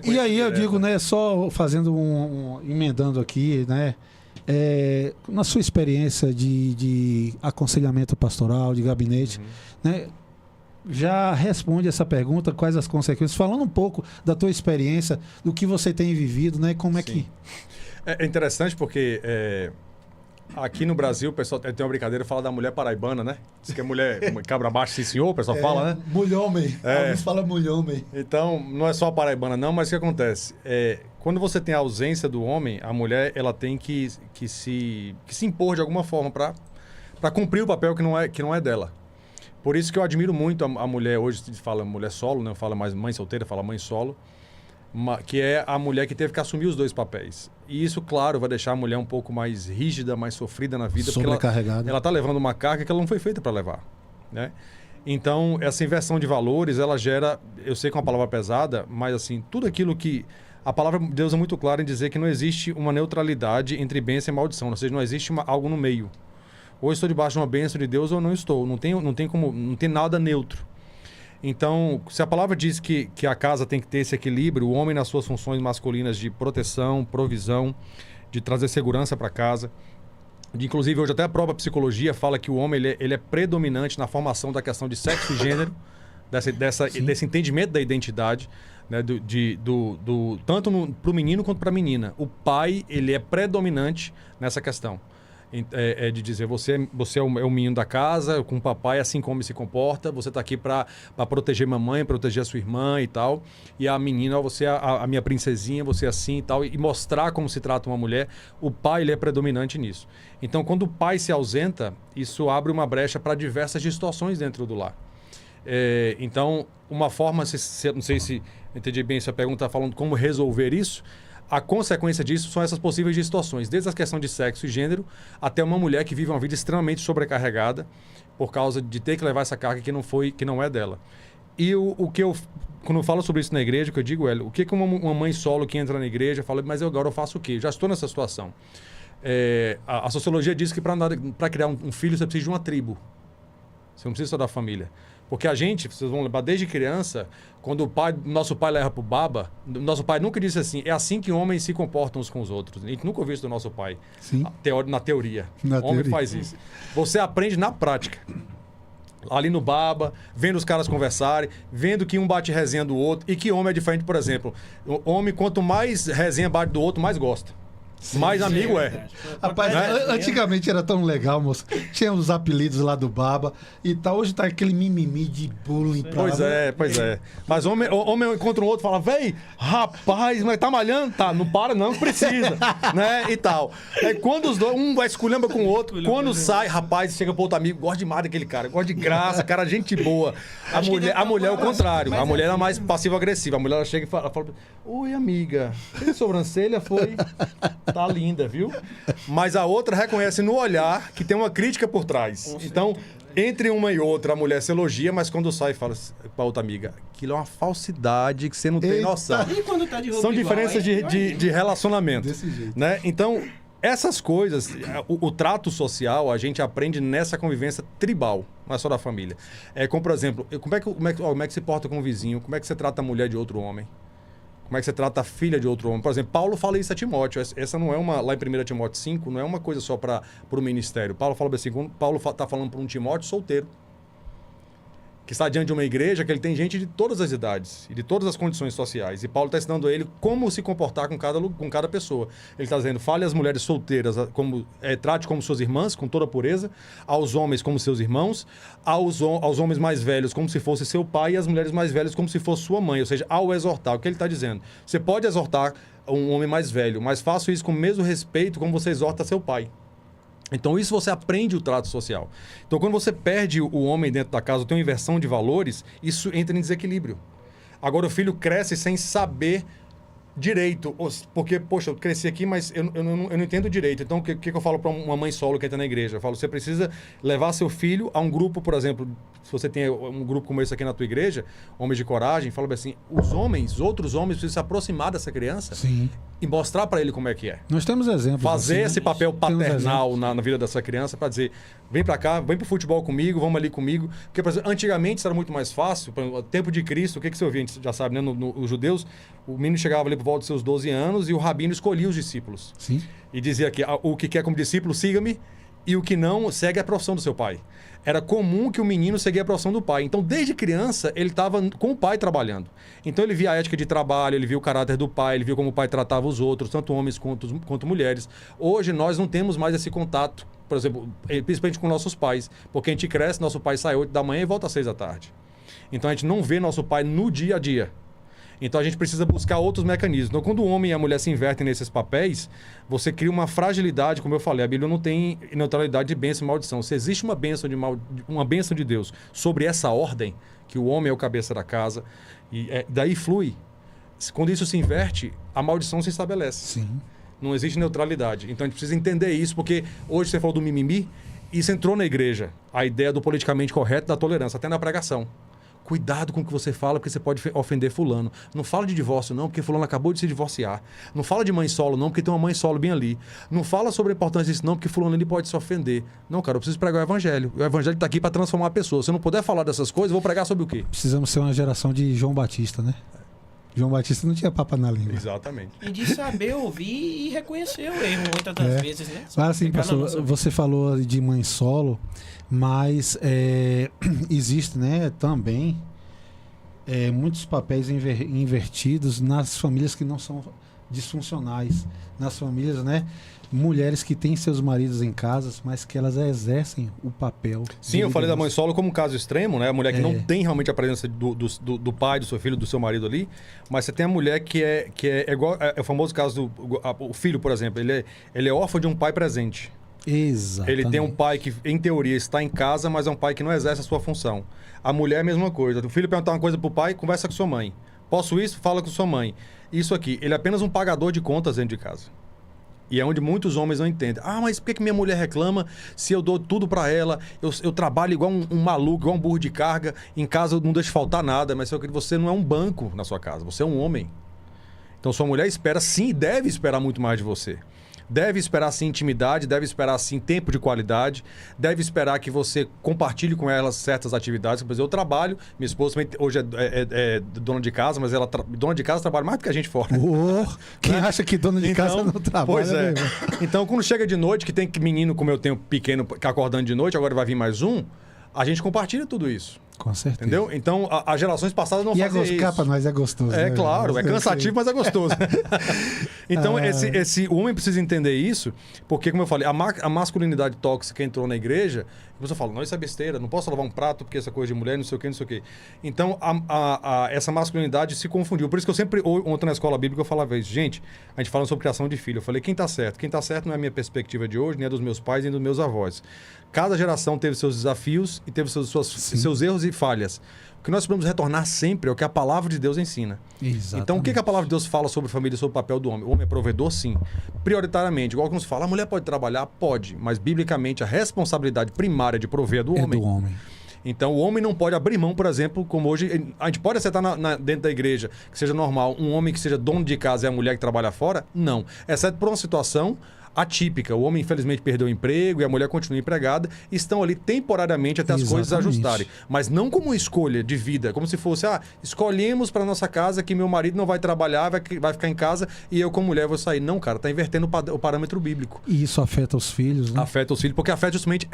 E aí eu digo, né, só fazendo emendando aqui, né? Na sua experiência de aconselhamento pastoral, de gabinete, né, já responde essa pergunta, quais as consequências, falando um pouco da tua experiência, do que você tem vivido, né, como é que... É interessante porque aqui no Brasil o pessoal tem uma brincadeira, fala da mulher paraibana, né? Diz que é mulher cabra baixa, sim senhor, o pessoal fala, né? Mulhomem, alguns falam mulhomem. Então, não é só a paraibana não, mas o que acontece? Quando você tem a ausência do homem, a mulher ela tem que se impor de alguma forma para cumprir o papel que não é dela. Por isso que eu admiro muito a mulher, hoje se fala mulher solo, não fala mais mãe solteira, fala mãe solo, que é a mulher que teve que assumir os 2 papéis. E isso, claro, vai deixar a mulher um pouco mais rígida, mais sofrida na vida. Sobrecarregada. Ela está levando uma carga que ela não foi feita para levar, né? Então, essa inversão de valores, ela gera... Eu sei que é uma palavra pesada, mas assim, tudo aquilo que... A palavra de Deus é muito clara em dizer que não existe uma neutralidade entre bênção e maldição. Ou seja, não existe algo no meio. Ou estou debaixo de uma bênção de Deus ou não estou. Não tem nada neutro. Então, se a palavra diz que a casa tem que ter esse equilíbrio, o homem nas suas funções masculinas de proteção, provisão, de trazer segurança para casa... Inclusive, hoje até a própria psicologia fala que o homem ele é predominante na formação da questão de sexo e gênero, desse entendimento da identidade, né, tanto para o menino quanto para a menina. O pai ele é predominante nessa questão. De dizer, você é o menino da casa, com o papai, assim como se comporta, você está aqui para proteger mamãe, proteger a sua irmã e tal, e a menina, você é a minha princesinha, você é assim e tal, e mostrar como se trata uma mulher. O pai ele é predominante nisso. Então, quando o pai se ausenta, isso abre uma brecha para diversas distorções dentro do lar. Então, uma forma, não sei se entendi bem essa pergunta, falando como resolver isso. A consequência disso são essas possíveis distorções, desde a questão de sexo e gênero, até uma mulher que vive uma vida extremamente sobrecarregada por causa de ter que levar essa carga que não é dela. E quando eu falo sobre isso na igreja, que eu digo, o que uma mãe solo que entra na igreja fala, mas agora eu faço o quê? Já estou nessa situação. A sociologia diz que para criar um filho você precisa de uma tribo. Você não precisa só da família. Porque a gente, vocês vão lembrar, desde criança, quando nosso pai leva pro baba, nosso pai nunca disse assim, é assim que homens se comportam uns com os outros. A gente nunca ouviu isso do nosso pai. Sim. Na teoria. Na Homem teoria. faz isso. Você aprende na prática. Ali no baba, vendo os caras conversarem, vendo que um bate resenha do outro, e que homem é diferente, por exemplo. O homem, quanto mais resenha bate do outro, mais gosta. Mais amigo é. Rapaz, antigamente era tão legal, moço. Tinha os apelidos lá do Baba e tal. Hoje tá aquele mimimi de bullying. Pois é. Mas homem encontra um outro e fala, véi, rapaz, mas tá malhando? Tá, não para não, precisa, né? E tal. Aí quando os dois, um vai esculhamba com o outro, quando sai, rapaz, chega pro outro amigo, gosta demais daquele cara, gosta de graça, cara, gente boa. A mulher é o contrário. A mulher é mais passiva-agressiva. A mulher ela chega e fala, oi, amiga, fez sobrancelha? Foi... Tá linda, viu? Mas a outra reconhece no olhar que tem uma crítica por trás. Então, entre uma e outra, a mulher se elogia, mas quando sai, fala pra outra amiga, aquilo é uma falsidade que você não tem noção. E quando tá de roupa São igual, diferenças de relacionamento. Desse jeito. Né? Então, essas coisas, o trato social, a gente aprende nessa convivência tribal, não é só da família. Como, por exemplo, como é que se porta com o vizinho? Como é que você trata a mulher de outro homem? Como é que você trata a filha de outro homem? Por exemplo, Paulo fala isso a Timóteo. Essa não é lá em 1 Timóteo 5, não é uma coisa só para o ministério. Paulo fala assim, Paulo está falando para um Timóteo solteiro, que está diante de uma igreja que ele tem gente de todas as idades e de todas as condições sociais. E Paulo está ensinando a ele como se comportar com cada pessoa. Ele está dizendo, fale às mulheres solteiras, trate como suas irmãs, com toda pureza, aos homens como seus irmãos, aos homens mais velhos como se fosse seu pai e às mulheres mais velhas como se fosse sua mãe. Ou seja, ao exortar, o que ele está dizendo? Você pode exortar um homem mais velho, mas faça isso com o mesmo respeito como você exorta seu pai. Então, isso você aprende o trato social. Então, quando você perde o homem dentro da casa, tem uma inversão de valores, isso entra em desequilíbrio. Agora, o filho cresce sem saber direito, porque, poxa, eu cresci aqui, mas eu não entendo direito. Então, o que eu falo para uma mãe solo que entra na igreja? Eu falo, você precisa levar seu filho a um grupo, por exemplo, se você tem um grupo como esse aqui na tua igreja, Homens de Coragem, fala assim, outros homens precisam se aproximar dessa criança. Sim. E mostrar para ele como é que é. Nós temos exemplos. Fazer assim, esse papel paternal na vida dessa criança para dizer, vem para cá, vem pro futebol comigo, vamos ali comigo. Porque, por exemplo, antigamente isso era muito mais fácil. Por exemplo, no tempo de Cristo, o que você ouvia? A gente já sabe, né? Os judeus, o menino chegava ali por volta dos seus 12 anos e o rabino escolhia os discípulos. Sim. E dizia que o que quer como discípulo, siga-me, e o que não, segue a profissão do seu pai. Era comum que o menino seguia a profissão do pai. Então, desde criança, ele estava com o pai trabalhando. Então, ele via a ética de trabalho, ele via o caráter do pai, ele via como o pai tratava os outros, tanto homens quanto mulheres. Hoje, nós não temos mais esse contato, por exemplo, principalmente com nossos pais. Porque a gente cresce, nosso pai sai 8 da manhã e volta às 6 da tarde. Então, a gente não vê nosso pai no dia a dia. Então a gente precisa buscar outros mecanismos. Então quando o homem e a mulher se invertem nesses papéis, você cria uma fragilidade, como eu falei, a Bíblia não tem neutralidade de bênção e maldição. Se existe uma bênção de Deus sobre essa ordem, que o homem é o cabeça da casa, e daí flui. Quando isso se inverte, a maldição se estabelece. Sim. Não existe neutralidade. Então a gente precisa entender isso, porque hoje você falou do mimimi, isso entrou na igreja, a ideia do politicamente correto, da tolerância, até na pregação. Cuidado com o que você fala, porque você pode ofender fulano. Não fala de divórcio, não, porque fulano acabou de se divorciar. Não fala de mãe solo, não, porque tem uma mãe solo bem ali. Não fala sobre a importância disso, não, porque fulano ele pode se ofender. Não, cara, eu preciso pregar o evangelho. O evangelho está aqui para transformar a pessoa. Se eu não puder falar dessas coisas, eu vou pregar sobre o quê? Precisamos ser uma geração de João Batista, né? João Batista não tinha papa na língua. Exatamente. E de saber ouvir e reconhecer o erro, muitas das vezes, né? Mas assim, pastor, você falou de mãe solo, mas existe, né, também muitos papéis invertidos nas famílias que não são disfuncionais. Nas famílias, né? Mulheres que têm seus maridos em casa, mas que elas exercem o papel. Sim, eu falei da mãe solo como um caso extremo, né? A mulher que não tem realmente a presença do pai, do seu filho, do seu marido ali. Mas você tem a mulher que é igual... É o famoso caso o filho, por exemplo. Ele é órfão de um pai presente. Exatamente. Ele tem um pai que, em teoria, está em casa, mas é um pai que não exerce a sua função. A mulher é a mesma coisa. O filho perguntar uma coisa pro pai, conversa com sua mãe. Posso isso? Fala com sua mãe. Isso aqui. Ele é apenas um pagador de contas dentro de casa. E é onde muitos homens não entendem. Ah, mas por que minha mulher reclama se eu dou tudo pra ela? Eu trabalho igual um maluco, igual um burro de carga. Em casa eu não deixo faltar nada. Mas você não é um banco na sua casa. Você é um homem. Então sua mulher espera sim e deve esperar muito mais de você. Deve esperar sim intimidade, deve esperar sim tempo de qualidade, deve esperar que você compartilhe com ela certas atividades. Por exemplo, eu trabalho, minha esposa hoje é dona de casa, mas dona de casa trabalha mais do que a gente fora. Quem acha que dona de casa não trabalha? Pois é. Mesmo. Então, quando chega de noite, que tem menino como eu tenho pequeno acordando de noite, agora vai vir mais um, a gente compartilha tudo isso. Com certeza. Entendeu? Então, as gerações passadas não faziam isso. E para nós é gostoso. É, né? claro. É cansativo, mas é gostoso. Então, o homem precisa entender isso, porque, como eu falei, a masculinidade tóxica entrou na igreja, e você fala, não, isso é besteira, não posso lavar um prato porque essa coisa de mulher, não sei o quê, não sei o quê. Então, essa masculinidade se confundiu. Por isso que eu sempre, ontem na escola bíblica, eu falava isso. Gente, a gente falando sobre criação de filho. Eu falei, quem está certo? Quem está certo não é a minha perspectiva de hoje, nem a dos meus pais, nem dos meus avós. Cada geração teve seus desafios e teve seus erros e falhas. O que nós podemos retornar sempre é o que a palavra de Deus ensina. Exatamente. Então, o que a palavra de Deus fala sobre família e sobre o papel do homem? O homem é provedor, sim. Prioritariamente, igual que nos fala, a mulher pode trabalhar? Pode. Mas, biblicamente, a responsabilidade primária de prover é do homem. É do homem. Então, o homem não pode abrir mão, por exemplo, como hoje... A gente pode acertar dentro da igreja que seja normal um homem que seja dono de casa e a mulher que trabalha fora? Não. Exceto por uma situação atípica. O homem, infelizmente, perdeu o emprego e a mulher continua empregada. Estão ali temporariamente até as coisas ajustarem. Mas não como uma escolha de vida. Como se fosse, escolhemos para nossa casa que meu marido não vai trabalhar, vai ficar em casa e eu, como mulher, vou sair. Não, cara. Está invertendo o parâmetro bíblico. E isso afeta os filhos, né? Afeta os filhos, porque afeta justamente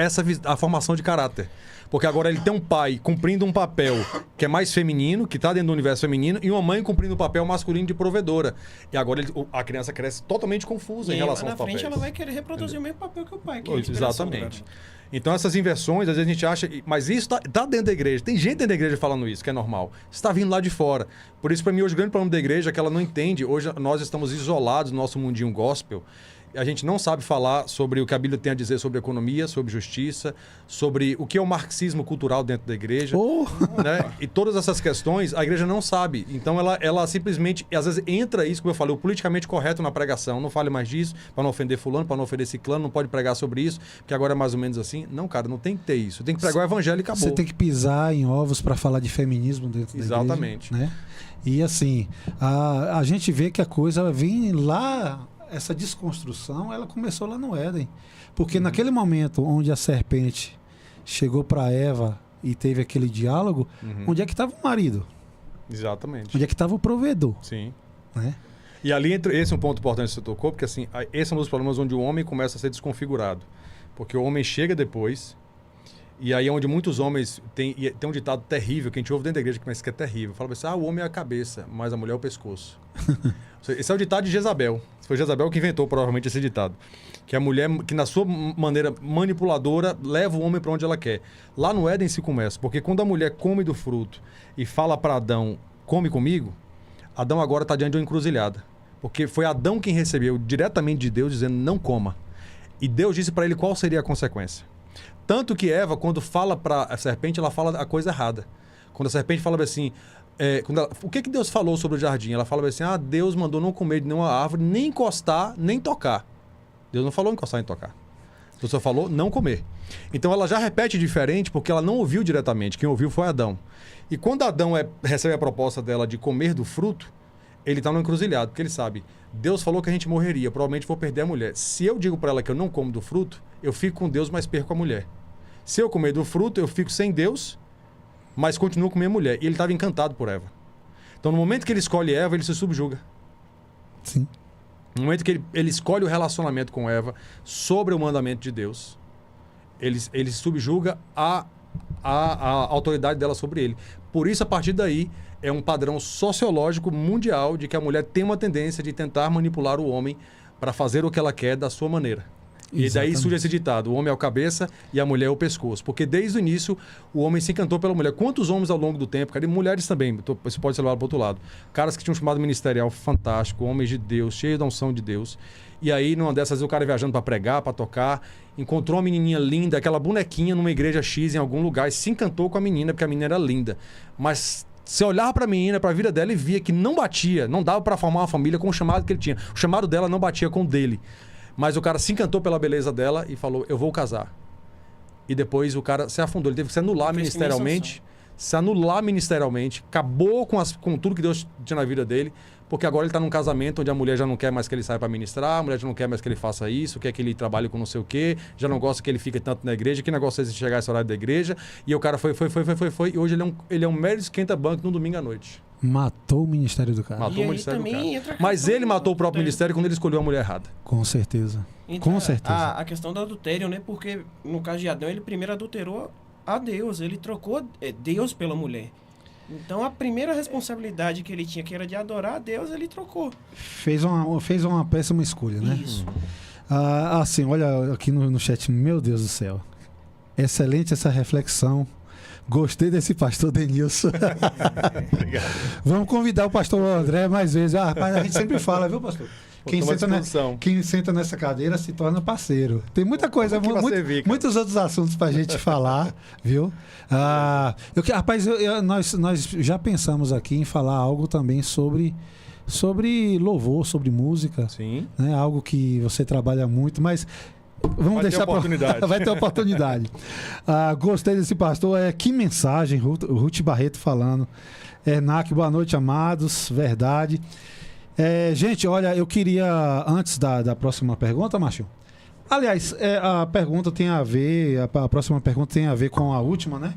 a formação de caráter. Porque agora ele tem um pai cumprindo um papel que é mais feminino, que está dentro do universo feminino, e uma mãe cumprindo um papel masculino de provedora. E agora a criança cresce totalmente confusa em relação aos papéis. Ela vai querer reproduzir o mesmo papel que o pai. Exatamente. Então essas inversões, às vezes a gente acha... Mas isso tá dentro da igreja. Tem gente dentro da igreja falando isso, que é normal. Isso está vindo lá de fora. Por isso, para mim, hoje o grande problema da igreja é que ela não entende. Hoje nós estamos isolados no nosso mundinho gospel. A gente não sabe falar sobre o que a Bíblia tem a dizer sobre economia, sobre justiça, sobre o que é o marxismo cultural dentro da igreja. Né? E todas essas questões a igreja não sabe. Então ela simplesmente, às vezes, entra isso, como eu falei, o politicamente correto na pregação. Não fale mais disso, para não ofender fulano, para não ofender ciclano, não pode pregar sobre isso, porque agora é mais ou menos assim. Não, cara, não tem que ter isso. Tem que pregar o evangelho e acabou. Você tem que pisar em ovos para falar de feminismo dentro da igreja. Exatamente. Né? E assim, a gente vê que a coisa vem lá... Essa desconstrução, ela começou lá no Éden. Porque naquele momento onde a serpente chegou para Eva e teve aquele diálogo, onde é que estava o marido? Exatamente. Onde é que estava o provedor? Sim. Né? E ali, esse é um ponto importante que você tocou, porque assim, esse é um dos problemas onde o homem começa a ser desconfigurado. Porque o homem chega depois, e aí é onde muitos homens... Tem um ditado terrível, que a gente ouve dentro da igreja, que é terrível. Fala assim, o homem é a cabeça, mas a mulher é o pescoço. Esse é o ditado de Jezabel. Foi Jezabel que inventou provavelmente esse ditado. Que a mulher, que na sua maneira manipuladora, leva o homem para onde ela quer. Lá no Éden se começa. Porque quando a mulher come do fruto e fala para Adão, come comigo, Adão agora está diante de uma encruzilhada. Porque foi Adão quem recebeu diretamente de Deus dizendo não coma. E Deus disse para ele qual seria a consequência. Tanto que Eva, quando fala para a serpente, ela fala a coisa errada. Quando a serpente fala assim... o que Deus falou sobre o jardim? Ela fala assim, Deus mandou não comer de nenhuma árvore, nem encostar, nem tocar. Deus não falou encostar nem tocar. Deus só falou não comer. Então ela já repete diferente porque ela não ouviu diretamente. Quem ouviu foi Adão. E quando Adão recebe a proposta dela de comer do fruto, ele está no encruzilhado, porque ele sabe, Deus falou que a gente morreria, provavelmente vou perder a mulher. Se eu digo para ela que eu não como do fruto, eu fico com Deus, mas perco a mulher. Se eu comer do fruto, eu fico sem Deus, mas continuo com minha mulher. E ele estava encantado por Eva. Então, no momento que ele escolhe Eva, ele se subjuga. Sim. No momento que ele escolhe o relacionamento com Eva sobre o mandamento de Deus, ele subjuga a autoridade dela sobre ele. Por isso, a partir daí, é um padrão sociológico mundial de que a mulher tem uma tendência de tentar manipular o homem para fazer o que ela quer da sua maneira. E daí surge esse ditado, o homem é o cabeça e a mulher é o pescoço. Porque desde o início, o homem se encantou pela mulher. Quantos homens ao longo do tempo, cara, e mulheres também, isso pode ser levado para o outro lado. Caras que tinham um chamado ministerial fantástico, homens de Deus, cheios da unção de Deus. E aí, numa dessas, o cara viajando para pregar, para tocar, encontrou uma menininha linda, aquela bonequinha numa igreja X em algum lugar, e se encantou com a menina, porque a menina era linda. Mas você olhava para a menina, para a vida dela e via que não batia, não dava para formar uma família com o chamado que ele tinha. O chamado dela não batia com o dele. Mas o cara se encantou pela beleza dela e falou, eu vou casar. E depois o cara se afundou. Ele teve que se anular ministerialmente. Se anular ministerialmente. Acabou com tudo que Deus tinha na vida dele. Porque agora ele está num casamento onde a mulher já não quer mais que ele saia para ministrar. A mulher já não quer mais que ele faça isso. Quer que ele trabalhe com não sei o quê. Já não gosta que ele fique tanto na igreja. Que negócio é esse de chegar esse horário da igreja. E o cara foi. E hoje ele é um mero esquenta-banco no domingo à noite. Matou o ministério do cara. Matou o ministério do cara. Mas ele matou o próprio ministério quando ele escolheu a mulher errada. Com certeza. Então, com certeza. A questão do adultério, né? Porque no caso de Adão, ele primeiro adulterou a Deus. Ele trocou Deus pela mulher. Então a primeira responsabilidade que ele tinha, que era de adorar a Deus, ele trocou. Fez uma péssima escolha, né? Isso. Assim, olha aqui no chat, meu Deus do céu. Excelente essa reflexão. Gostei desse pastor Denilson. Obrigado. Vamos convidar o pastor André mais vezes. Rapaz, a gente sempre fala, viu, pastor? Quem senta nessa cadeira se torna parceiro. Tem muita coisa, muitos outros assuntos pra gente falar, viu? Rapaz, nós já pensamos aqui em falar algo também sobre louvor, sobre música. Sim. Né? Algo que você trabalha muito, mas vamos deixar oportunidade. Vai ter oportunidade. Gostei desse pastor. Que mensagem, Ruth Barreto falando. Nac, boa noite, amados. Verdade. Gente, olha, eu queria, antes da próxima pergunta, Márcio. Aliás, a pergunta tem a ver, a próxima pergunta tem a ver com a última, né?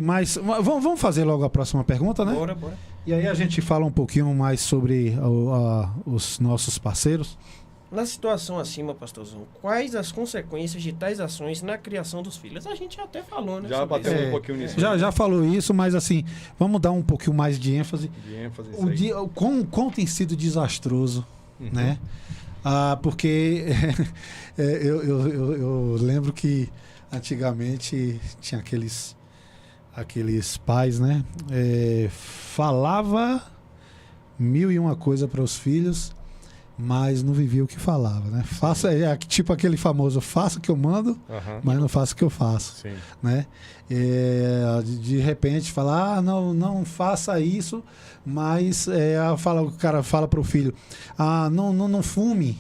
Mas vamos fazer logo a próxima pergunta, né? Bora. E aí a gente fala um pouquinho mais sobre os nossos parceiros. Na situação acima, pastorzão, quais as consequências de tais ações na criação dos filhos? A gente até falou, né? Já bateu um pouquinho nisso. Já falou isso, mas assim, vamos dar um pouquinho mais de ênfase. Quão tem sido desastroso, né? Porque eu lembro que antigamente tinha aqueles pais, né? Falava 1001 coisa para os filhos, mas não vivia o que falava, né? Tipo aquele famoso, faça o que eu mando, mas não faça o que eu faço. Sim. Né? De repente falar, não faça isso, mas o cara fala para o filho, não fume.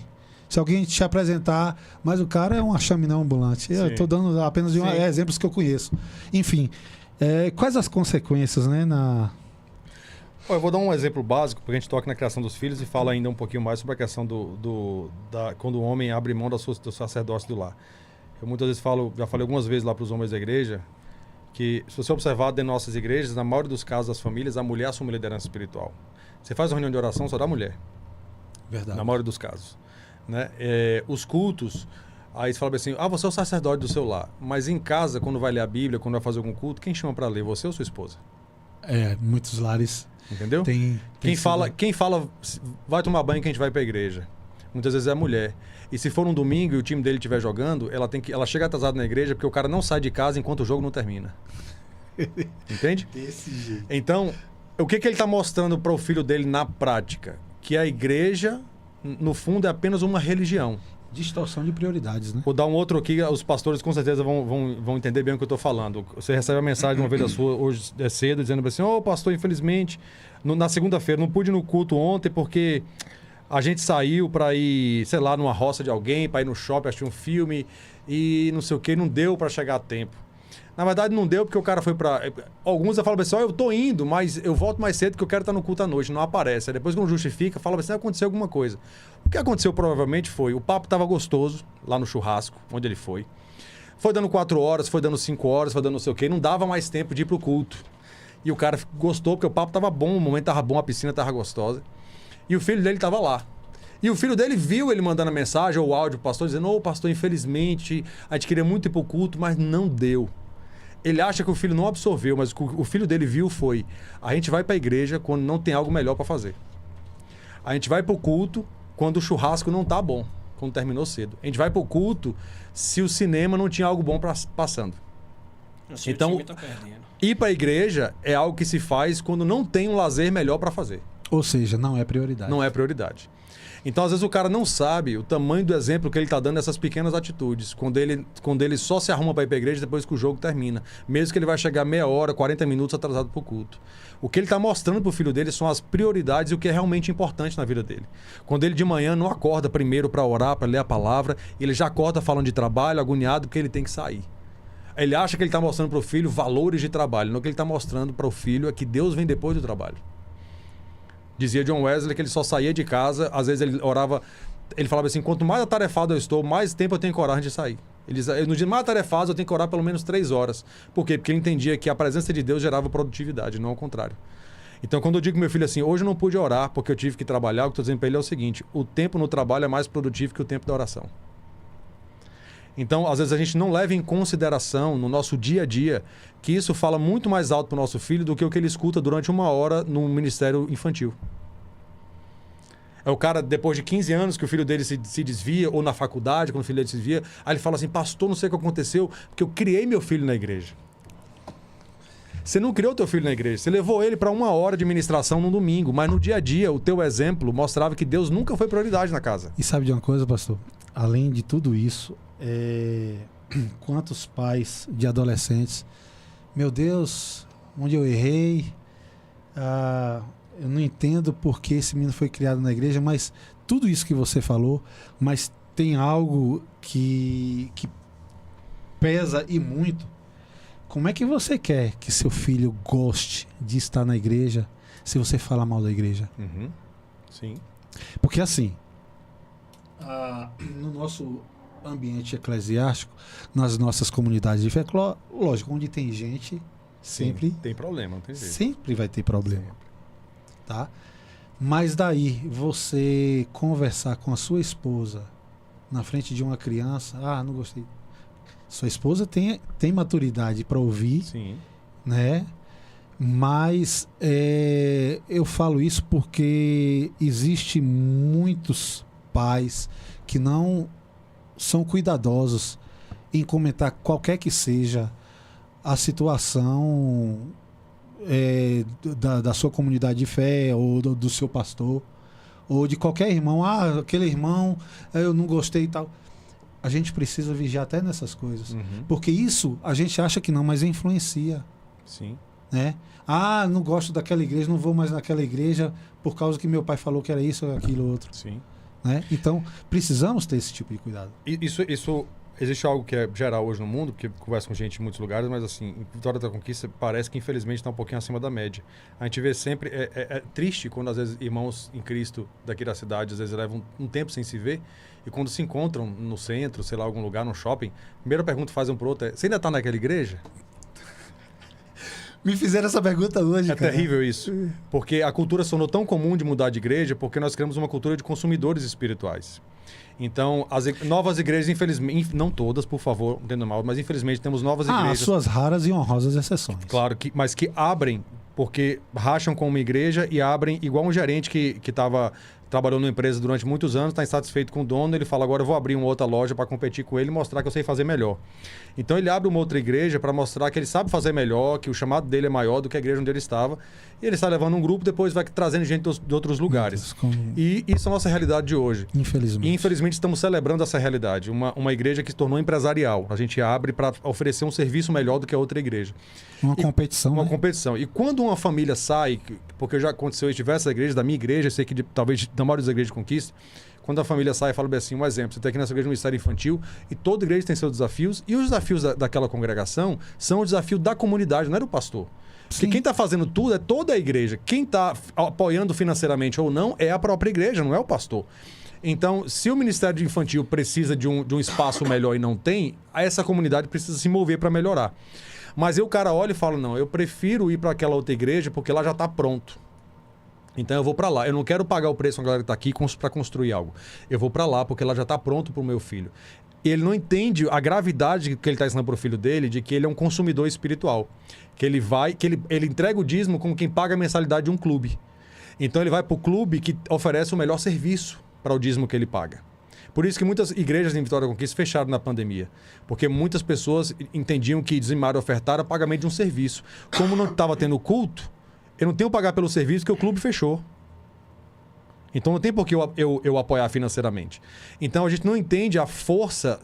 Se alguém te apresentar, mas o cara é um chaminé ambulante. Eu estou dando apenas exemplos que eu conheço. Enfim, quais as consequências, né, Eu vou dar um exemplo básico, porque a gente toca na criação dos filhos e fala ainda um pouquinho mais sobre a questão quando o homem abre mão do sacerdócio do lar. Eu muitas vezes já falei algumas vezes lá para os homens da igreja, que se você observar dentro de nossas igrejas, na maioria dos casos das famílias, a mulher assume liderança espiritual. Você faz uma reunião de oração, só dá mulher. Verdade. Na maioria dos casos. Né? Os cultos, aí você fala assim, você é o sacerdote do seu lar. Mas em casa, quando vai ler a Bíblia, quando vai fazer algum culto, quem chama para ler? Você ou sua esposa? Muitos lares. Entendeu? Quem fala, vai tomar banho que a gente vai para a igreja. Muitas vezes é a mulher. E se for um domingo e o time dele estiver jogando, ela chega atrasada na igreja porque o cara não sai de casa enquanto o jogo não termina. Entende? Desse jeito. Então, O que ele está mostrando para o filho dele na prática? Que a igreja, no fundo, é apenas uma religião. Distorção de prioridades, né? Vou dar um outro aqui, os pastores com certeza vão entender bem o que eu estou falando. Você recebe a mensagem de uma ovelha sua hoje cedo, dizendo assim, pastor, infelizmente, na segunda-feira, não pude ir no culto ontem porque a gente saiu para ir, sei lá, numa roça de alguém, para ir no shopping, assistir um filme e não sei o que, não deu para chegar a tempo. Na verdade, não deu porque o cara foi para... Alguns falam assim, eu tô indo, mas eu volto mais cedo porque eu quero estar no culto à noite. Não aparece. Aí depois, quando justifica, fala assim, aconteceu alguma coisa. O que aconteceu provavelmente foi, o papo estava gostoso lá no churrasco, onde ele foi. Foi dando 4 horas, foi dando 5 horas, foi dando não sei o quê. Não dava mais tempo de ir pro culto. E o cara gostou porque o papo estava bom, o momento estava bom, a piscina estava gostosa. E o filho dele estava lá. E o filho dele viu ele mandando a mensagem ou o áudio pro pastor, dizendo, pastor, infelizmente, a gente queria muito ir pro culto, mas não deu. Ele acha que o filho não absorveu, mas o que o filho dele viu foi: a gente vai para a igreja quando não tem algo melhor para fazer. A gente vai para o culto quando o churrasco não tá bom, quando terminou cedo. A gente vai para o culto se o cinema não tinha algo bom passando. Então, ir para a igreja é algo que se faz quando não tem um lazer melhor para fazer. Ou seja, não é prioridade. Não é prioridade. Então, às vezes, o cara não sabe o tamanho do exemplo que ele está dando nessas pequenas atitudes. Quando ele só se arruma para ir para a igreja depois que o jogo termina. Mesmo que ele vai chegar meia hora, 40 minutos atrasado para o culto. O que ele está mostrando para o filho dele são as prioridades e o que é realmente importante na vida dele. Quando ele de manhã não acorda primeiro para orar, para ler a palavra, ele já acorda falando de trabalho, agoniado, porque ele tem que sair. Ele acha que ele está mostrando para o filho valores de trabalho. Não, o que ele está mostrando para o filho é que Deus vem depois do trabalho. Dizia John Wesley que ele só saía de casa, às vezes ele orava, ele falava assim, quanto mais atarefado eu estou, mais tempo eu tenho coragem de sair. Ele dizia, no dia mais atarefado eu tenho que orar pelo menos 3 horas. Por quê? Porque ele entendia que a presença de Deus gerava produtividade, não ao contrário. Então quando eu digo pro meu filho assim, hoje eu não pude orar porque eu tive que trabalhar, o que eu estou dizendo para ele é o seguinte, o tempo no trabalho é mais produtivo que o tempo da oração. Então, às vezes a gente não leva em consideração no nosso dia a dia que isso fala muito mais alto para o nosso filho do que o que ele escuta durante 1 hora no ministério infantil. É o cara, depois de 15 anos que o filho dele se desvia, ou na faculdade, quando o filho dele se desvia, aí ele fala assim, pastor, não sei o que aconteceu, porque eu criei meu filho na igreja. Você não criou teu filho na igreja, você levou ele para 1 hora de ministração no domingo, mas no dia a dia o teu exemplo mostrava que Deus nunca foi prioridade na casa. E sabe de uma coisa, pastor? Além de tudo isso, quantos pais de adolescentes, meu Deus, onde eu errei, eu não entendo por que esse menino foi criado na igreja, mas tudo isso que você falou, mas tem algo que pesa e muito. Como é que você quer que seu filho goste de estar na igreja se você fala mal da igreja? Uhum. Sim. Porque assim, no nosso ambiente eclesiástico, nas nossas comunidades de fé, lógico, onde tem gente, sempre... Sim, tem problema, não tem jeito. Sempre vai ter problema. Tá? Mas daí, você conversar com a sua esposa na frente de uma criança, não gostei. Sua esposa tem maturidade para ouvir, sim, né? Mas eu falo isso porque existe muitos pais que não são cuidadosos em comentar qualquer que seja a situação da sua comunidade de fé ou do seu pastor ou de qualquer irmão. Aquele irmão eu não gostei e tal. A gente precisa vigiar até nessas coisas. Uhum. Porque isso a gente acha que não, mas influencia. Sim. Né? Não gosto daquela igreja, não vou mais naquela igreja por causa que meu pai falou que era isso ou aquilo outro. Sim. Né? Então, precisamos ter esse tipo de cuidado. Isso existe algo que é geral hoje no mundo, porque converso com gente em muitos lugares, mas assim, em Vitória da Conquista parece que infelizmente está um pouquinho acima da média. A gente vê sempre, é triste quando às vezes irmãos em Cristo daqui da cidade, às vezes levam um tempo sem se ver, e quando se encontram no centro, sei lá, algum lugar, no shopping, a primeira pergunta que fazem um pro outro é, você ainda está naquela igreja? Me fizeram essa pergunta hoje, cara. É terrível isso. Porque a cultura se tornou tão comum de mudar de igreja porque nós criamos uma cultura de consumidores espirituais. Então, as novas igrejas, infelizmente, não todas, por favor, não entendo mal, mas infelizmente temos novas igrejas. Suas raras e honrosas exceções. Claro, mas que abrem, porque racham com uma igreja e abrem igual um gerente que estava trabalhou numa empresa durante muitos anos, está insatisfeito com o dono, ele fala, agora eu vou abrir uma outra loja para competir com ele e mostrar que eu sei fazer melhor. Então ele abre uma outra igreja para mostrar que ele sabe fazer melhor, que o chamado dele é maior do que a igreja onde ele estava. E ele está levando um grupo, depois vai trazendo gente de outros lugares. E isso é a nossa realidade de hoje. Infelizmente. E infelizmente estamos celebrando essa realidade. Uma igreja que se tornou empresarial. A gente abre para oferecer um serviço melhor do que a outra igreja. Uma competição. Uma né? competição. E quando uma família sai, porque já aconteceu em diversas igrejas, da minha igreja, eu sei que talvez da maioria das igrejas de Conquista, quando a família sai, fala bem assim, um exemplo, você tem aqui nessa igreja um ministério infantil e toda igreja tem seus desafios, e os desafios daquela congregação são o desafio da comunidade, não é do pastor. Porque quem está fazendo tudo é toda a igreja. Quem está apoiando financeiramente ou não é a própria igreja, não é o pastor. Então, se o Ministério de Infantil precisa de um espaço melhor e não tem, essa comunidade precisa se mover para melhorar. Mas aí o cara olha e fala, não, eu prefiro ir para aquela outra igreja porque lá já está pronto. Então eu vou para lá. Eu não quero pagar o preço com a galera que está aqui para construir algo. Eu vou para lá porque lá já está pronto para o meu filho. Ele não entende a gravidade que ele está ensinando para o filho dele de que ele é um consumidor espiritual. Que ele entrega o dízimo como quem paga a mensalidade de um clube. Então ele vai para o clube que oferece o melhor serviço para o dízimo que ele paga. Por isso que muitas igrejas em Vitória da Conquista fecharam na pandemia. Porque muitas pessoas entendiam que dizimar e ofertar era pagamento de um serviço. Como não estava tendo culto, eu não tenho que pagar pelo serviço porque o clube fechou. Então não tem por que eu apoiar financeiramente. Então a gente não entende a força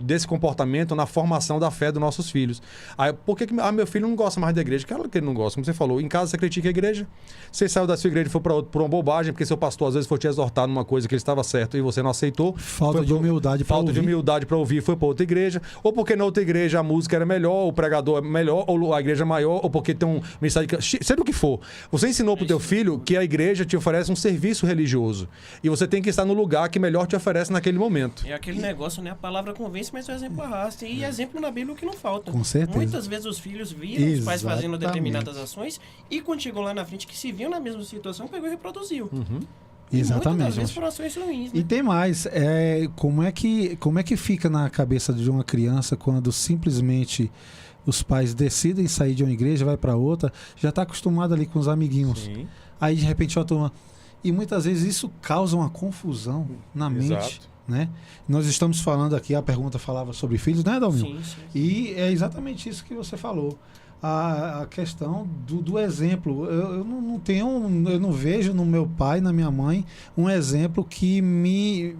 desse comportamento na formação da fé dos nossos filhos. Aí, por que meu filho não gosta mais da igreja? Claro que ele não gosta, como você falou. Em casa você critica a igreja. Você saiu da sua igreja e foi por uma bobagem, porque seu pastor às vezes foi te exortar numa coisa que ele estava certo e você não aceitou. Falta de humildade para ouvir. Falta de humildade para ouvir, foi para outra igreja. Ou porque na outra igreja a música era melhor, o pregador é melhor, ou a igreja é maior, ou porque tem um mensagem... Seja o que for. Você ensinou para o teu filho que a igreja te oferece um serviço religioso. E você tem que estar no lugar que melhor te oferece naquele momento. É aquele negócio, né? A palavra convence, mas o exemplo arrasta. E exemplo na Bíblia que não falta. Com certeza. Muitas vezes os filhos viram os pais fazendo determinadas ações e quando chegou lá na frente que se viu na mesma situação, pegou e reproduziu. E Exatamente. muitas vezes foram ações ruins, né? E tem mais. Como é que fica na cabeça de uma criança quando simplesmente os pais decidem sair de uma igreja, vai para outra, já está acostumado ali com os amiguinhos. Sim. Aí de repente a turma... E muitas vezes isso causa uma confusão na mente, né? Nós estamos falando aqui, a pergunta falava sobre filhos, né, Dalmil? Sim, sim. E é exatamente isso que você falou. A questão do exemplo. Eu não vejo no meu pai, na minha mãe, um exemplo que me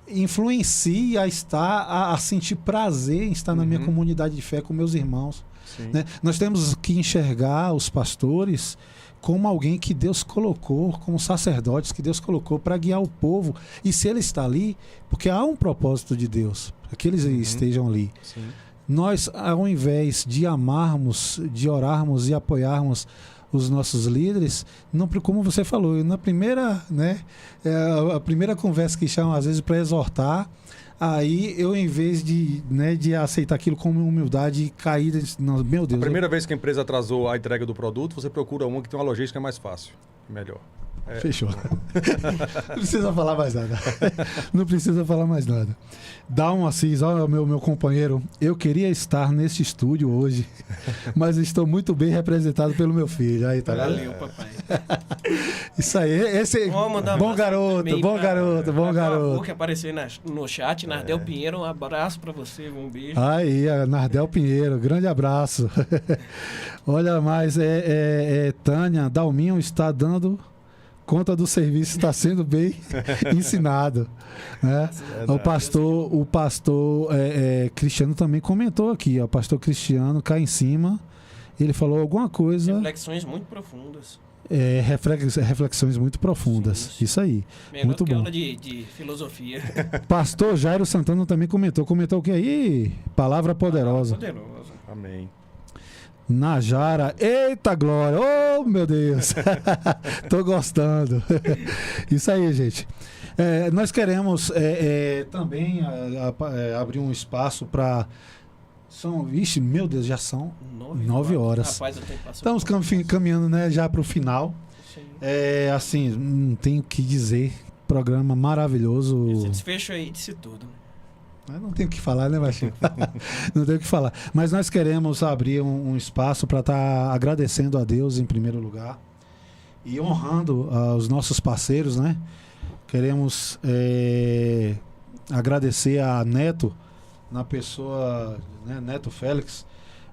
influencie a estar, a sentir prazer em estar na minha comunidade de fé com meus irmãos. Né? Nós temos que enxergar os pastores como alguém que Deus colocou, como sacerdotes que Deus colocou para guiar o povo. E se ele está ali, porque há um propósito de Deus, para que eles estejam ali. Sim. Nós, ao invés de amarmos, de orarmos e apoiarmos os nossos líderes, não, como você falou, na primeira, né, a primeira conversa que chamam às vezes para exortar, aí eu, em vez de aceitar aquilo como humildade e cair, não, meu Deus. A primeira vez que a empresa atrasou a entrega do produto, você procura uma que tem uma logística mais fácil, melhor. Fechou. Não precisa falar mais nada. Não precisa falar mais nada. Dalmo Assis, olha meu companheiro, eu queria estar nesse estúdio hoje, mas estou muito bem representado pelo meu filho. Aí, tá vendo? Valeu, papai. Isso aí, esse bom garoto. Que apareceu no chat, Nardel Pinheiro, um abraço pra você, um beijo. Aí, Nardel Pinheiro, grande abraço. Olha, mas Tânia, Dalminho está dando conta do serviço, está sendo bem ensinado, né? O pastor Cristiano também comentou aqui, ó, o pastor Cristiano cá em cima, ele falou alguma coisa... Reflexões muito profundas. Reflexões muito profundas. Sim. Isso aí. Melhor muito que bom. Aula de filosofia. Pastor Jairo Santana também comentou o que aí? Palavra poderosa. Poderosa. Amém. Najara, eita glória, oh meu Deus, tô gostando. Isso aí, gente. Nós queremos também abrir um espaço para... Vixe, meu Deus, já são 9 horas. Rapaz, eu tenho que passar. Estamos caminhando, né, já para o final. Assim, não tenho o que dizer. Programa maravilhoso. Esse desfecho aí disse tudo, né? Não tenho o que falar, né, Baixinho? Não tenho o que falar. Mas nós queremos abrir um espaço para estar agradecendo a Deus em primeiro lugar. e honrando os nossos parceiros, né? Queremos agradecer a Neto, na pessoa, né, Neto Félix,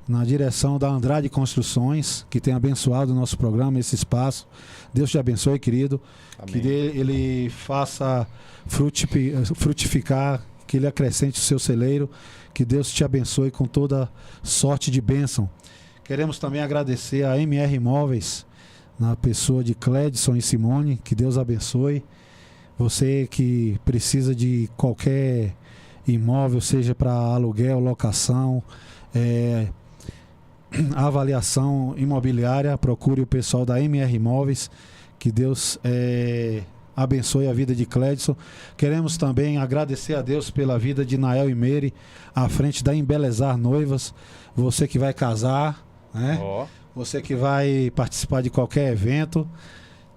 na direção da Andrade Construções, que tem abençoado o nosso programa, esse espaço. Deus te abençoe, querido. Amém. Que ele faça frutificar, que ele acrescente o seu celeiro, que Deus te abençoe com toda sorte de bênção. Queremos também agradecer a MR Imóveis, na pessoa de Cledson e Simone, que Deus abençoe. Você que precisa de qualquer imóvel, seja para aluguel, locação, avaliação imobiliária, procure o pessoal da MR Imóveis, que Deus abençoe a vida de Cledson. Queremos também agradecer a Deus pela vida de Nael e Meire, à frente da Embelezar Noivas. Você que vai casar, né? Você que vai participar de qualquer evento,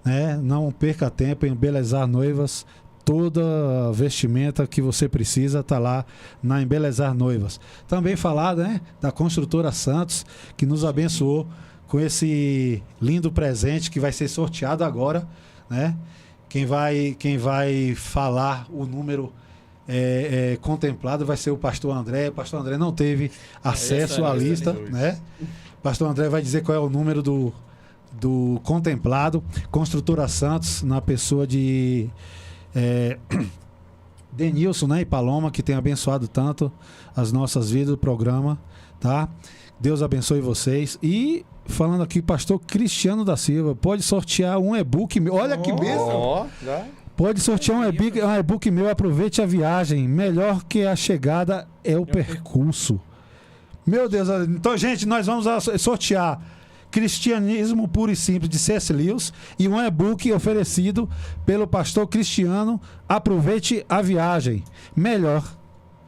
né? Não perca tempo em Embelezar Noivas. Toda vestimenta que você precisa está lá na Embelezar Noivas. Também falar, né, da Construtora Santos, que nos abençoou com esse lindo presente que vai ser sorteado agora, né? Quem vai falar o número contemplado vai ser o pastor André. O pastor André não teve acesso à lista, né? O pastor André vai dizer qual é o número do contemplado. Construtora Santos, na pessoa de Denilson, né, e Paloma, que tem abençoado tanto as nossas vidas, o programa, tá? Deus abençoe vocês. E falando aqui, pastor Cristiano da Silva, pode sortear um e-book meu. Olha que bênção! Pode sortear um e-book meu. Aproveite a viagem. Melhor que a chegada é o percurso. Meu Deus, então, gente, nós vamos sortear Cristianismo Puro e Simples, de C.S. Lewis, e um e-book oferecido pelo pastor Cristiano. Aproveite a viagem. Melhor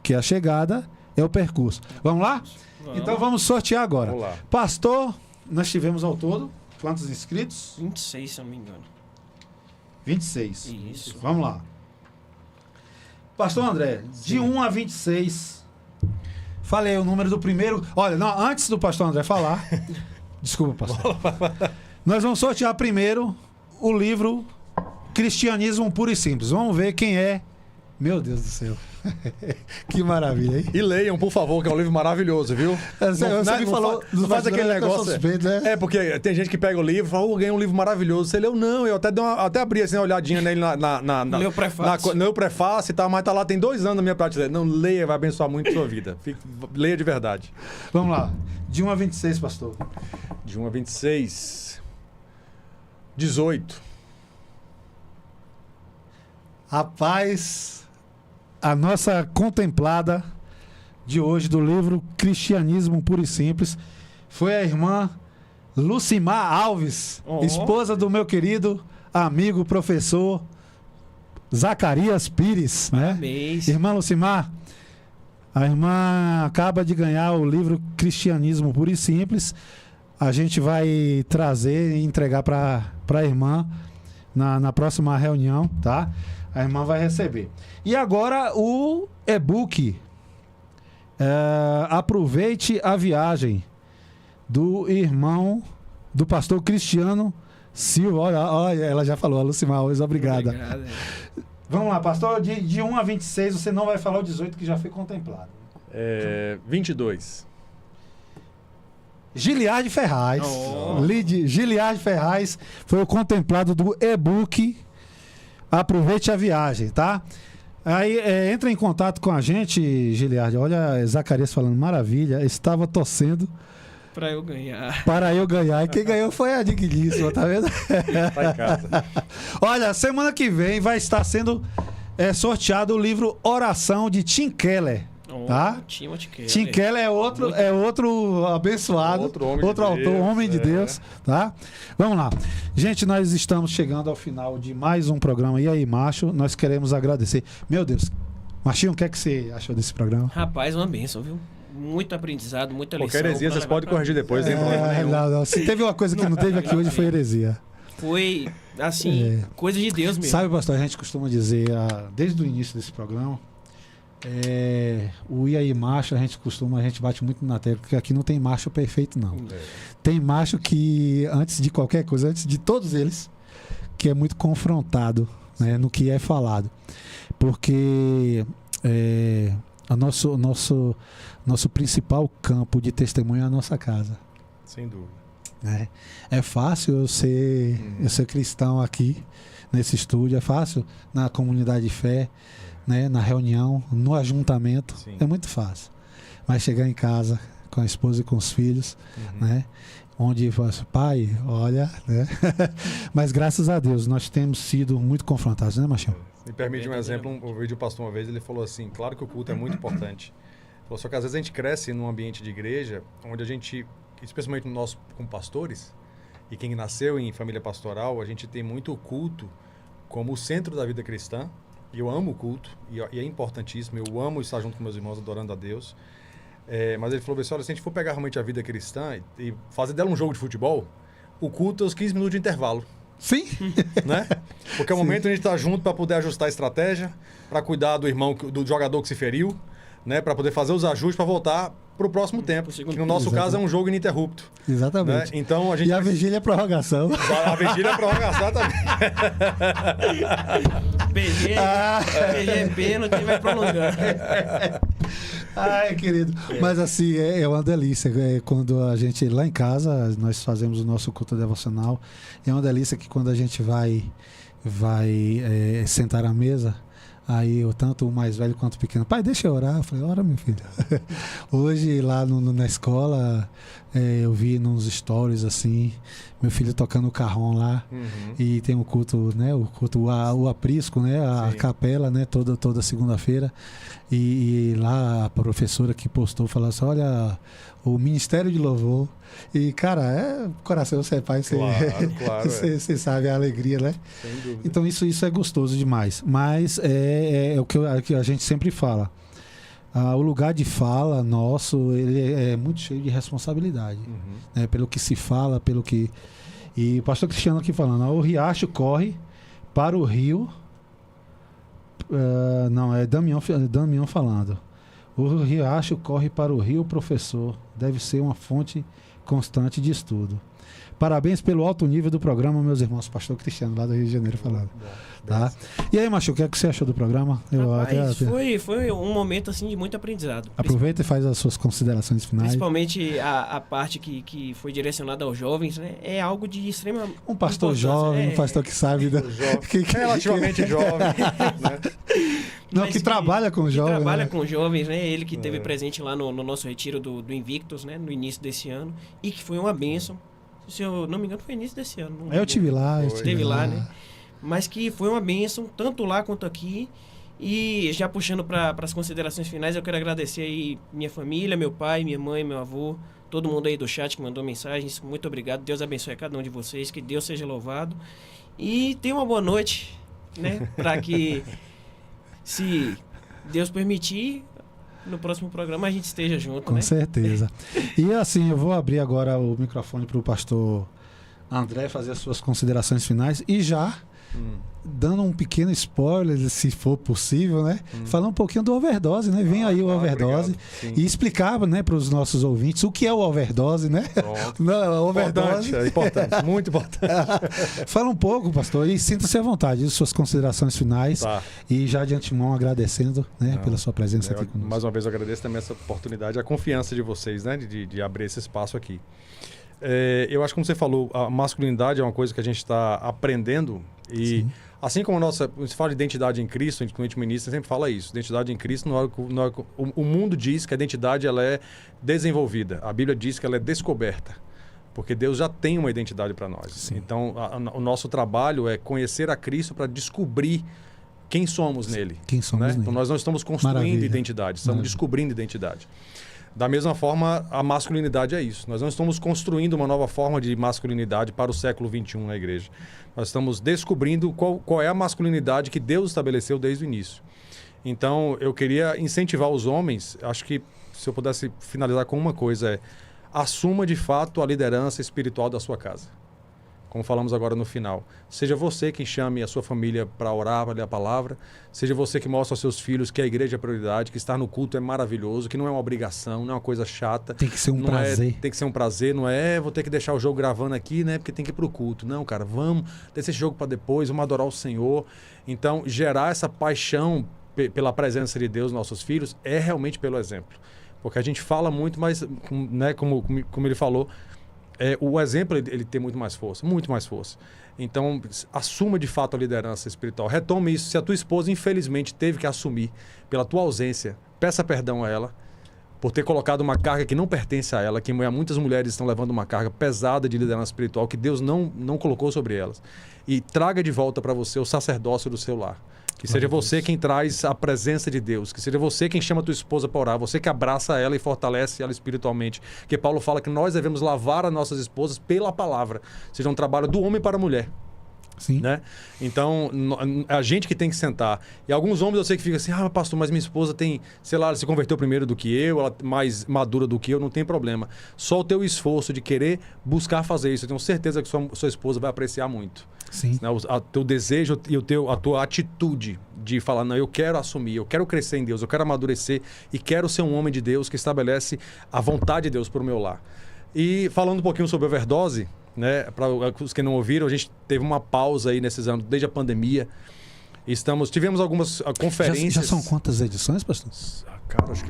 que a chegada é o percurso. Vamos lá? Vamos. Então vamos sortear agora. Vamos lá. Pastor, nós tivemos ao todo quantos inscritos? 26, se eu não me engano. 26. Isso. Vamos lá. Pastor André, de 1 a 26. Falei o número do primeiro. Olha, não, antes do pastor André falar. Desculpa, pastor. Nós vamos sortear primeiro o livro Cristianismo Puro e Simples. Vamos ver quem é. Meu Deus do céu. Que maravilha, hein? E leiam, por favor, que é um livro maravilhoso, viu? Não faz aquele negócio. Suspeito, né? Porque tem gente que pega o livro e fala, ganhei um livro maravilhoso. Você leu? Não, eu até abri assim, uma olhadinha nele Leu o prefácio. Leu o prefácio e tal, mas tá lá, tem 2 anos na minha prateleira. Não, leia, vai abençoar muito a sua vida. Leia de verdade. Vamos lá. De 1 a 26, pastor. De 1 a 26. 18. Rapaz, a nossa contemplada de hoje do livro Cristianismo Puro e Simples foi a irmã Lucimar Alves, esposa do meu querido amigo professor Zacarias Pires, né? Irmã Lucimar, a irmã acaba de ganhar o livro Cristianismo Puro e Simples. A gente vai trazer e entregar para a irmã na próxima reunião, tá? A irmã vai receber. E agora o e-book Aproveite a Viagem, do irmão do pastor Cristiano Silva. Olha, ela já falou, a Lucimar Alves, obrigada. Vamos lá, pastor, de 1 a 26, você não vai falar o 18 que já foi contemplado. 22. Giliard Ferraz. Giliard Ferraz foi o contemplado do e-book Aproveite a Viagem, tá? Aí entra em contato com a gente, Giliard. Olha, Zacarias falando, maravilha, estava torcendo para eu ganhar. E quem ganhou foi a Digníssima, tá vendo? Tá em casa. Olha, semana que vem vai estar sendo sorteado o livro Oração, de Tim Keller. Tá? Tim Keller é outro abençoado, outro autor, homem de Deus, tá? Vamos lá. Gente, nós estamos chegando ao final de mais um programa. E aí, macho, nós queremos agradecer. Meu Deus, Machinho, o que é que você achou desse programa? Rapaz, uma bênção, viu? Muito aprendizado, muita lição. Qualquer heresia vocês podem corrigir depois, hein? Não. Se teve uma coisa que não teve aqui hoje, foi heresia. Foi, assim, coisa de Deus mesmo. Sabe, pastor, a gente costuma dizer, desde o início desse programa, o Iaí macho, a gente bate muito na tecla, porque aqui não tem macho perfeito, não. Tem macho que, antes de qualquer coisa, antes de todos eles, que é muito confrontado, né, no que é falado. Porque o nosso principal campo de testemunho é a nossa casa. Sem dúvida. Né? É fácil eu ser cristão aqui, nesse estúdio, é fácil na comunidade de fé, né, na reunião, no ajuntamento, Sim. é muito fácil. Mas chegar em casa com a esposa e com os filhos, né, onde fala assim, pai, olha, né? Mas graças a Deus nós temos sido muito confrontados, né, Machão? Me permite um exemplo, eu vi o pastor uma vez, ele falou assim, claro que o culto é muito importante, falou, só que às vezes a gente cresce num ambiente de igreja, onde a gente, especialmente nós como pastores, e quem nasceu em família pastoral, a gente tem muito o culto como o centro da vida cristã, e eu amo o culto, e é importantíssimo, eu amo estar junto com meus irmãos adorando a Deus. Mas ele falou assim, olha, se a gente for pegar realmente a vida cristã e fazer dela um jogo de futebol, o culto é os 15 minutos de intervalo. Sim. Né? Porque é o momento onde a gente está junto para poder ajustar a estratégia, para cuidar do irmão, do jogador que se feriu, né? Para poder fazer os ajustes para voltar para o próximo tempo. Que no nosso caso é um jogo ininterrupto. Exatamente. Né? Então, a gente... E a vigília é prorrogação. A vigília é prorrogação também. PG, pênalti, vai prolongando. Ai, querido. Mas assim, é uma delícia. Quando a gente, lá em casa, nós fazemos o nosso culto devocional. É uma delícia que quando a gente vai sentar à mesa, aí tanto o mais velho quanto o pequeno, pai, deixa eu orar. Eu falei, ora, meu filho. Hoje, lá na escola, eu vi nos stories, assim, meu filho tocando o carrom lá, e tem o culto, né, o aprisco, né, a capela, né, toda segunda-feira, e lá a professora que postou falou assim, olha, o Ministério de Louvor, e cara, coração, você é pai, claro, você sabe a alegria, né? Sem dúvida. Então isso é gostoso demais, mas é o que a gente sempre fala. O lugar de fala nosso, ele é muito cheio de responsabilidade, né? Pelo que se fala, pelo que... E o pastor Cristiano aqui falando, o riacho corre para o rio... não, é Damião falando. O riacho corre para o rio, professor. Deve ser uma fonte constante de estudo. Parabéns pelo alto nível do programa, meus irmãos. Pastor Cristiano, lá do Rio de Janeiro, falando. Tá? E aí, Machu, o que é que você achou do programa? Rapaz, foi um momento assim de muito aprendizado. Aproveita e faz as suas considerações finais. Principalmente a parte que foi direcionada aos jovens, né? É algo de extrema um pastor jovem, um pastor que sabe relativamente jovem, né? Não, que trabalha com jovens. Trabalha com jovens, né? Ele que esteve presente lá no nosso retiro do Invictus, né? No início desse ano. E que foi uma bênção. Se eu não me engano, foi início desse ano. Eu estive lá. Esteve lá, né? Mas que foi uma bênção, tanto lá quanto aqui. E já puxando para as considerações finais, eu quero agradecer aí minha família, meu pai, minha mãe, meu avô, todo mundo aí do chat que mandou mensagens. Muito obrigado. Deus abençoe a cada um de vocês. Que Deus seja louvado. E tenha uma boa noite, né? Para que, se Deus permitir, no próximo programa a gente esteja junto, com certeza. E assim, eu vou abrir agora o microfone para o pastor André fazer as suas considerações finais e já dando um pequeno spoiler, se for possível, né? Falar um pouquinho do overdose, né? Vem aí o overdose e explicar, né, para os nossos ouvintes o que é o overdose, né? Overdose. É importante, muito importante. Fala um pouco, pastor, e sinta-se à vontade, suas considerações finais. Tá. E já de antemão agradecendo, né, pela sua presença aqui conosco. Mais uma vez eu agradeço também essa oportunidade, a confiança de vocês, né, de abrir esse espaço aqui. Eu acho que, como você falou, a masculinidade é uma coisa que a gente está aprendendo e assim como se fala de identidade em Cristo, a gente ministra sempre fala isso, identidade em Cristo, o mundo diz que a identidade ela é desenvolvida, a Bíblia diz que ela é descoberta, porque Deus já tem uma identidade para nós. Sim. Então, o nosso trabalho é conhecer a Cristo para descobrir quem somos nele. Quem somos nele. Então, nós não estamos construindo identidade, estamos descobrindo identidade. Da mesma forma, a masculinidade é isso. Nós não estamos construindo uma nova forma de masculinidade para o século XXI na igreja. Nós estamos descobrindo qual é a masculinidade que Deus estabeleceu desde o início. Então, eu queria incentivar os homens, acho que se eu pudesse finalizar com uma coisa, assuma de fato a liderança espiritual da sua casa. como falamos agora no final. Seja você quem chame a sua família para orar, para ler a palavra. Seja você que mostra aos seus filhos que a igreja é prioridade, que estar no culto é maravilhoso, que não é uma obrigação, não é uma coisa chata. Tem que ser um prazer. Tem que ser um prazer, não é vou ter que deixar o jogo gravando aqui, né? Porque tem que ir para o culto. Não, cara, vamos deixar esse jogo para depois, vamos adorar o Senhor. Então, gerar essa paixão pela presença de Deus nos nossos filhos é realmente pelo exemplo. Porque a gente fala muito, mas, né, como ele falou, o exemplo ele tem muito mais força, muito mais força. Então, assuma de fato a liderança espiritual. Retome isso. Se a tua esposa, infelizmente, teve que assumir pela tua ausência, peça perdão a ela por ter colocado uma carga que não pertence a ela, que muitas mulheres estão levando uma carga pesada de liderança espiritual que Deus não colocou sobre elas. E traga de volta para você o sacerdócio do seu lar. Que seja você quem traz a presença de Deus. Que seja você quem chama a tua esposa para orar. Você que abraça ela e fortalece ela espiritualmente. Porque Paulo fala que nós devemos lavar as nossas esposas pela palavra. Seja um trabalho do homem para a mulher. Sim. Né? Então, a gente que tem que sentar. E alguns homens eu sei que ficam assim, pastor, mas minha esposa tem, sei lá, ela se converteu primeiro do que eu, ela é mais madura do que eu, não tem problema. Só o teu esforço de querer buscar fazer isso, eu tenho certeza que sua esposa vai apreciar muito. Sim. Né? O teu desejo e a tua atitude de falar, não, eu quero assumir, eu quero crescer em Deus, eu quero amadurecer e quero ser um homem de Deus que estabelece a vontade de Deus para o meu lar. E falando um pouquinho sobre overdose, né? Para os que não ouviram, a gente teve uma pausa aí nesses anos, desde a pandemia. Tivemos algumas conferências. Já são quantas edições, pastor? Cara, acho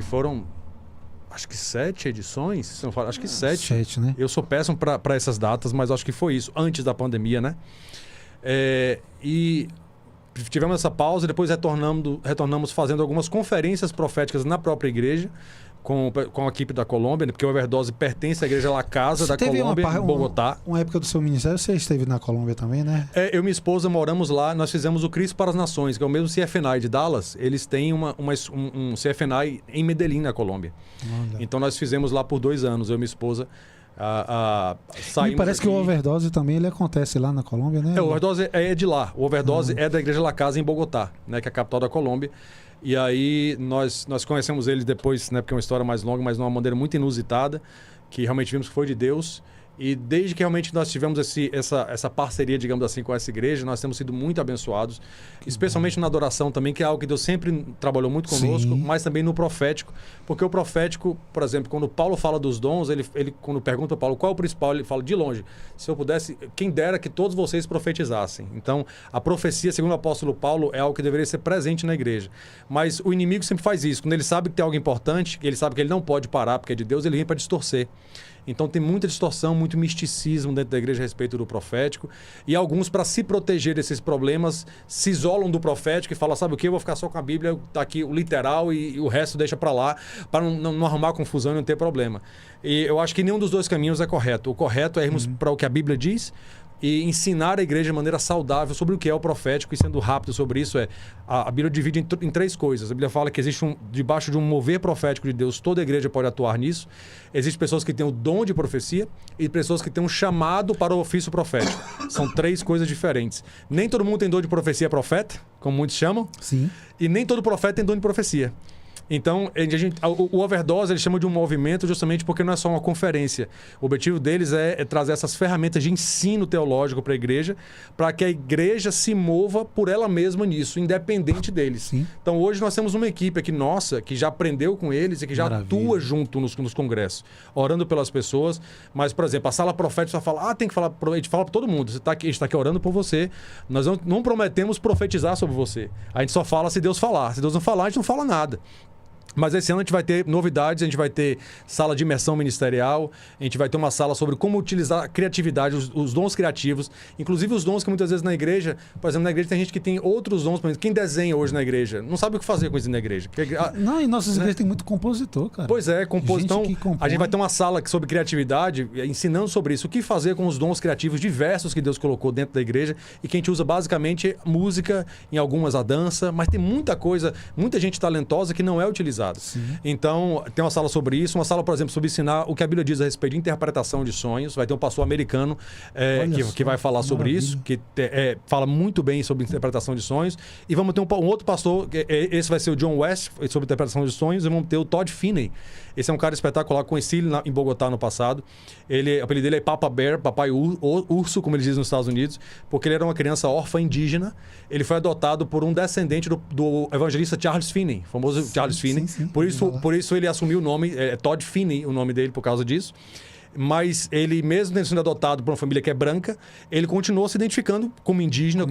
que 7 edições. Acho que 7. 7, né? Eu sou péssimo para essas datas, mas acho que foi isso, antes da pandemia, né? E tivemos essa pausa e depois retornamos fazendo algumas conferências proféticas na própria igreja, com a equipe da Colômbia, porque o Overdose pertence à igreja La Casa da Colômbia, em Bogotá. Uma época do seu ministério, você esteve na Colômbia também, né? Eu e minha esposa moramos lá, nós fizemos o Cristo para as Nações, que é o mesmo CFNI de Dallas, eles têm um CFNI em Medellín, na Colômbia. Olha. Então nós fizemos lá por 2 anos, eu e minha esposa. Me parece que o Overdose também ele acontece lá na Colômbia, né? O Overdose é de lá, o Overdose é da igreja La Casa em Bogotá, né, que é a capital da Colômbia. E aí nós conhecemos ele depois, né, porque é uma história mais longa, mas de uma maneira muito inusitada, que realmente vimos que foi de Deus. E desde que realmente nós tivemos essa parceria, digamos assim, com essa igreja, nós temos sido muito abençoados, especialmente na adoração também, que é algo que Deus sempre trabalhou muito conosco, Sim. mas também no profético. Porque o profético, por exemplo, quando Paulo fala dos dons, ele quando pergunta a Paulo qual é o principal, ele fala de longe, se eu pudesse, quem dera que todos vocês profetizassem. Então, a profecia, segundo o apóstolo Paulo, é algo que deveria ser presente na igreja. Mas o inimigo sempre faz isso. Quando ele sabe que tem algo importante, ele sabe que ele não pode parar porque é de Deus, ele vem para distorcer. Então tem muita distorção, muito misticismo dentro da igreja a respeito do profético. E alguns, para se proteger desses problemas, se isolam do profético e falam, sabe o que? Eu vou ficar só com a Bíblia, tá aqui o literal e o resto deixa para lá, para não arrumar confusão e não ter problema. E eu acho que nenhum dos dois caminhos é correto. O correto é irmos para o que a Bíblia diz e ensinar a igreja de maneira saudável sobre o que é o profético. E sendo rápido sobre isso, a Bíblia divide em 3 coisas. A Bíblia fala que existe debaixo de um mover profético de Deus, toda a igreja pode atuar nisso. Existem pessoas que têm o dom de profecia e pessoas que têm um chamado para o ofício profético. São 3 coisas diferentes. Nem todo mundo tem dom de profecia profeta, como muitos chamam. Sim. E nem todo profeta tem dom de profecia. Então, o Overdose ele chama de um movimento justamente porque não é só uma conferência. O objetivo deles é trazer essas ferramentas de ensino teológico para a igreja, para que a igreja se mova por ela mesma nisso, independente deles. Sim. Então, hoje nós temos uma equipe aqui nossa que já aprendeu com eles e que já Maravilha. atua junto nos congressos, orando pelas pessoas. Mas, por exemplo, a sala profética só fala, tem que falar, a gente fala para todo mundo, a gente está aqui orando por você, nós não prometemos profetizar sobre você. A gente só fala se Deus falar. Se Deus não falar, a gente não fala nada. Mas esse ano a gente vai ter novidades, a gente vai ter sala de imersão ministerial, a gente vai ter uma sala sobre como utilizar a criatividade, os dons criativos, inclusive os dons que muitas vezes na igreja, por exemplo, na igreja tem gente que tem outros dons, por exemplo, quem desenha hoje na igreja, não sabe o que fazer com isso na igreja. Não, e nossas igrejas tem muito compositor, cara. Pois é, composição. A gente vai ter uma sala sobre criatividade, ensinando sobre isso, o que fazer com os dons criativos diversos que Deus colocou dentro da igreja e que a gente usa basicamente música, em algumas a dança, mas tem muita coisa, muita gente talentosa que não é utilizada. especializadas. Sim. Então, tem uma sala sobre isso, uma sala, por exemplo, sobre ensinar o que a Bíblia diz a respeito de interpretação de sonhos. Vai ter um pastor americano que vai falar sobre isso, que fala muito bem sobre interpretação de sonhos. E vamos ter um outro pastor, esse vai ser o John West, sobre interpretação de sonhos, e vamos ter o Todd Finney. Esse é um cara espetacular, conheci ele em Bogotá no passado. O apelido dele é Papa Bear, Papai Urso, como eles dizem nos Estados Unidos, porque ele era uma criança órfã indígena. Ele foi adotado por um descendente do evangelista Charles Finney, famoso Charles Finney. Sim. Por isso ele assumiu o nome, Todd Finney, o nome dele por causa disso. Mas ele, mesmo tendo sido adotado por uma família que é branca, ele continuou se identificando como indígena,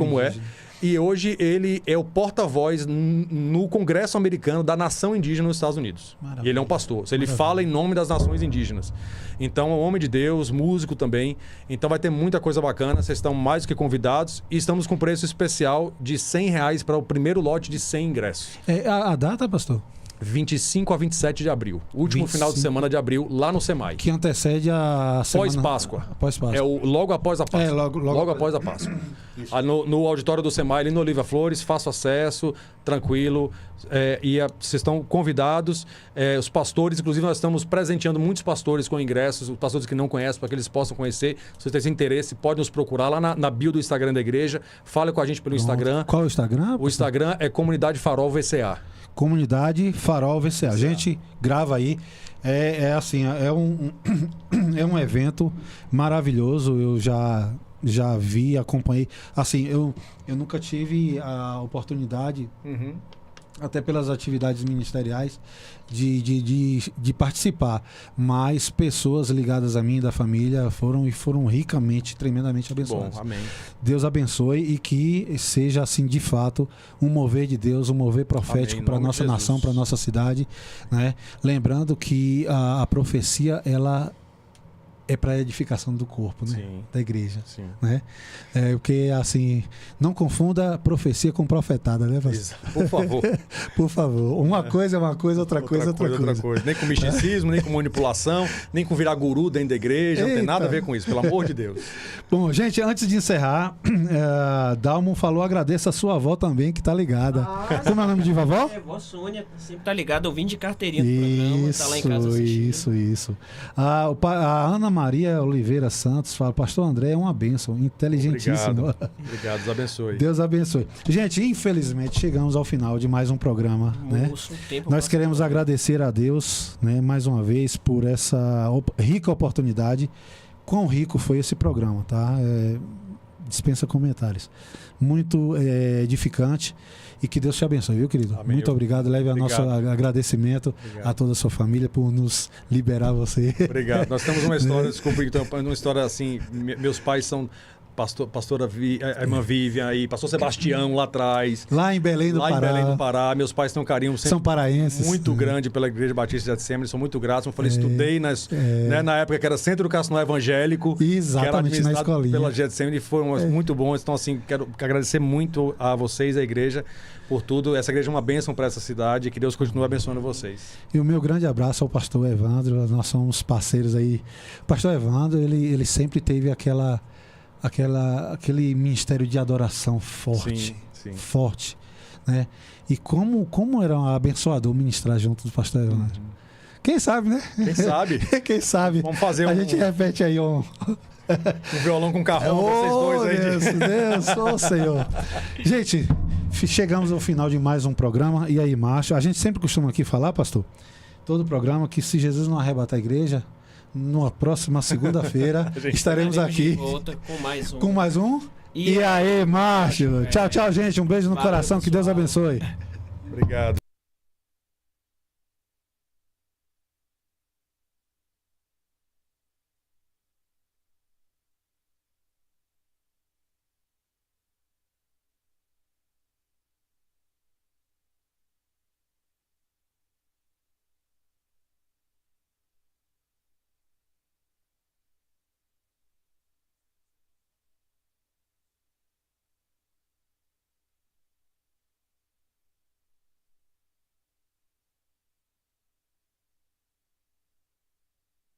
E hoje ele é o porta-voz no Congresso americano da nação indígena nos Estados Unidos. Maravilha. E ele é um pastor. Ele fala em nome das nações indígenas. Então é um homem de Deus, músico também. Então vai ter muita coisa bacana. Vocês estão mais do que convidados. E estamos com preço especial de R$100 para o primeiro lote de 100 ingressos. A data, pastor? 25 a 27 de abril. Último 25. final de semana de abril, lá no SEMAI. Que antecede a semana... Pós-Páscoa. Pós-Páscoa. É logo após a Páscoa. Logo após a Páscoa. No auditório do SEMAI, ali no Olivia Flores, fácil acesso, tranquilo. Vocês estão convidados. Os pastores, inclusive, nós estamos presenteando muitos pastores com ingressos, os pastores que não conhecem, para que eles possam conhecer. Se vocês têm interesse, podem nos procurar lá na bio do Instagram da igreja. Fale com a gente pelo Instagram. Qual é o Instagram? O Instagram é Comunidade Farol VCA. Comunidade Farol VCA. Gente, grava aí. É um evento maravilhoso. Eu já vi, acompanhei. Assim, eu nunca tive a oportunidade, até pelas atividades ministeriais, de participar. Mas pessoas ligadas a mim, da família, foram ricamente, tremendamente abençoadas. Bom, amém. Deus abençoe e que seja, assim, de fato, um mover de Deus, um mover profético para a nossa nação, para a nossa cidade, né? Lembrando que a profecia, ela é para a edificação do corpo, né? Sim. Da igreja. Sim. Né? Porque, assim, não confunda profecia com profetada, né, pastor? Por favor. Por favor. Uma coisa é uma coisa, outra coisa é outra coisa. Nem com misticismo, nem com manipulação, nem com virar guru dentro da igreja. Não tem nada a ver com isso, pelo amor de Deus. Bom, gente, antes de encerrar, Dalmon falou, agradeço a sua avó também, que tá ligada. Como é o nome de vovó? Vó Sônia, sempre tá ligada, ouvindo de carteirinha do programa, tá lá em casa assistindo. Isso. A Ana Maria Oliveira Santos fala, pastor André é uma bênção, inteligentíssimo. Obrigado, Deus abençoe. Deus abençoe. Gente, infelizmente chegamos ao final de mais um programa, né? Nós queremos agradecer a Deus, né, mais uma vez por essa rica oportunidade. Quão rico foi esse programa, tá? Dispensa comentários. Muito edificante. E que Deus te abençoe, viu, querido? Amém. Muito obrigado. Leve o nosso agradecimento a toda a sua família por nos liberar você. Obrigado. Nós temos uma história, desculpa, então, uma história assim, meus pais são pastora a irmã Vivian e pastor Sebastião lá atrás. Lá em Belém do Pará. Meus pais têm um carinho sempre são paraenses. Muito grande pela Igreja Batista de Getsemane, sou muito grato. Eu falei, estudei né, na época que era Centro Educacional Evangélico. Exatamente, que era na escolinha. Pela Getsemane, foi muito bom. Então, assim, quero agradecer muito a vocês, a igreja, por tudo. Essa igreja é uma bênção para essa cidade e que Deus continue abençoando vocês. E o meu grande abraço ao pastor Evandro. Nós somos parceiros aí. O pastor Evandro, ele sempre teve aquele ministério de adoração forte. Sim. Forte, né? E como era abençoador ministrar junto do pastor Evandro. Quem sabe, né? Quem sabe? Quem sabe? Vamos fazer A gente repete aí um violão com carrão, vocês dois aí. Deus, Senhor. Gente, chegamos ao final de mais um programa. E aí, macho? A gente sempre costuma aqui falar, pastor, todo programa, que se Jesus não arrebatar a igreja, na próxima segunda-feira estaremos aqui volta com mais um. E aí, macho? Tchau, gente. Um beijo no coração. Que Deus abençoe. Obrigado.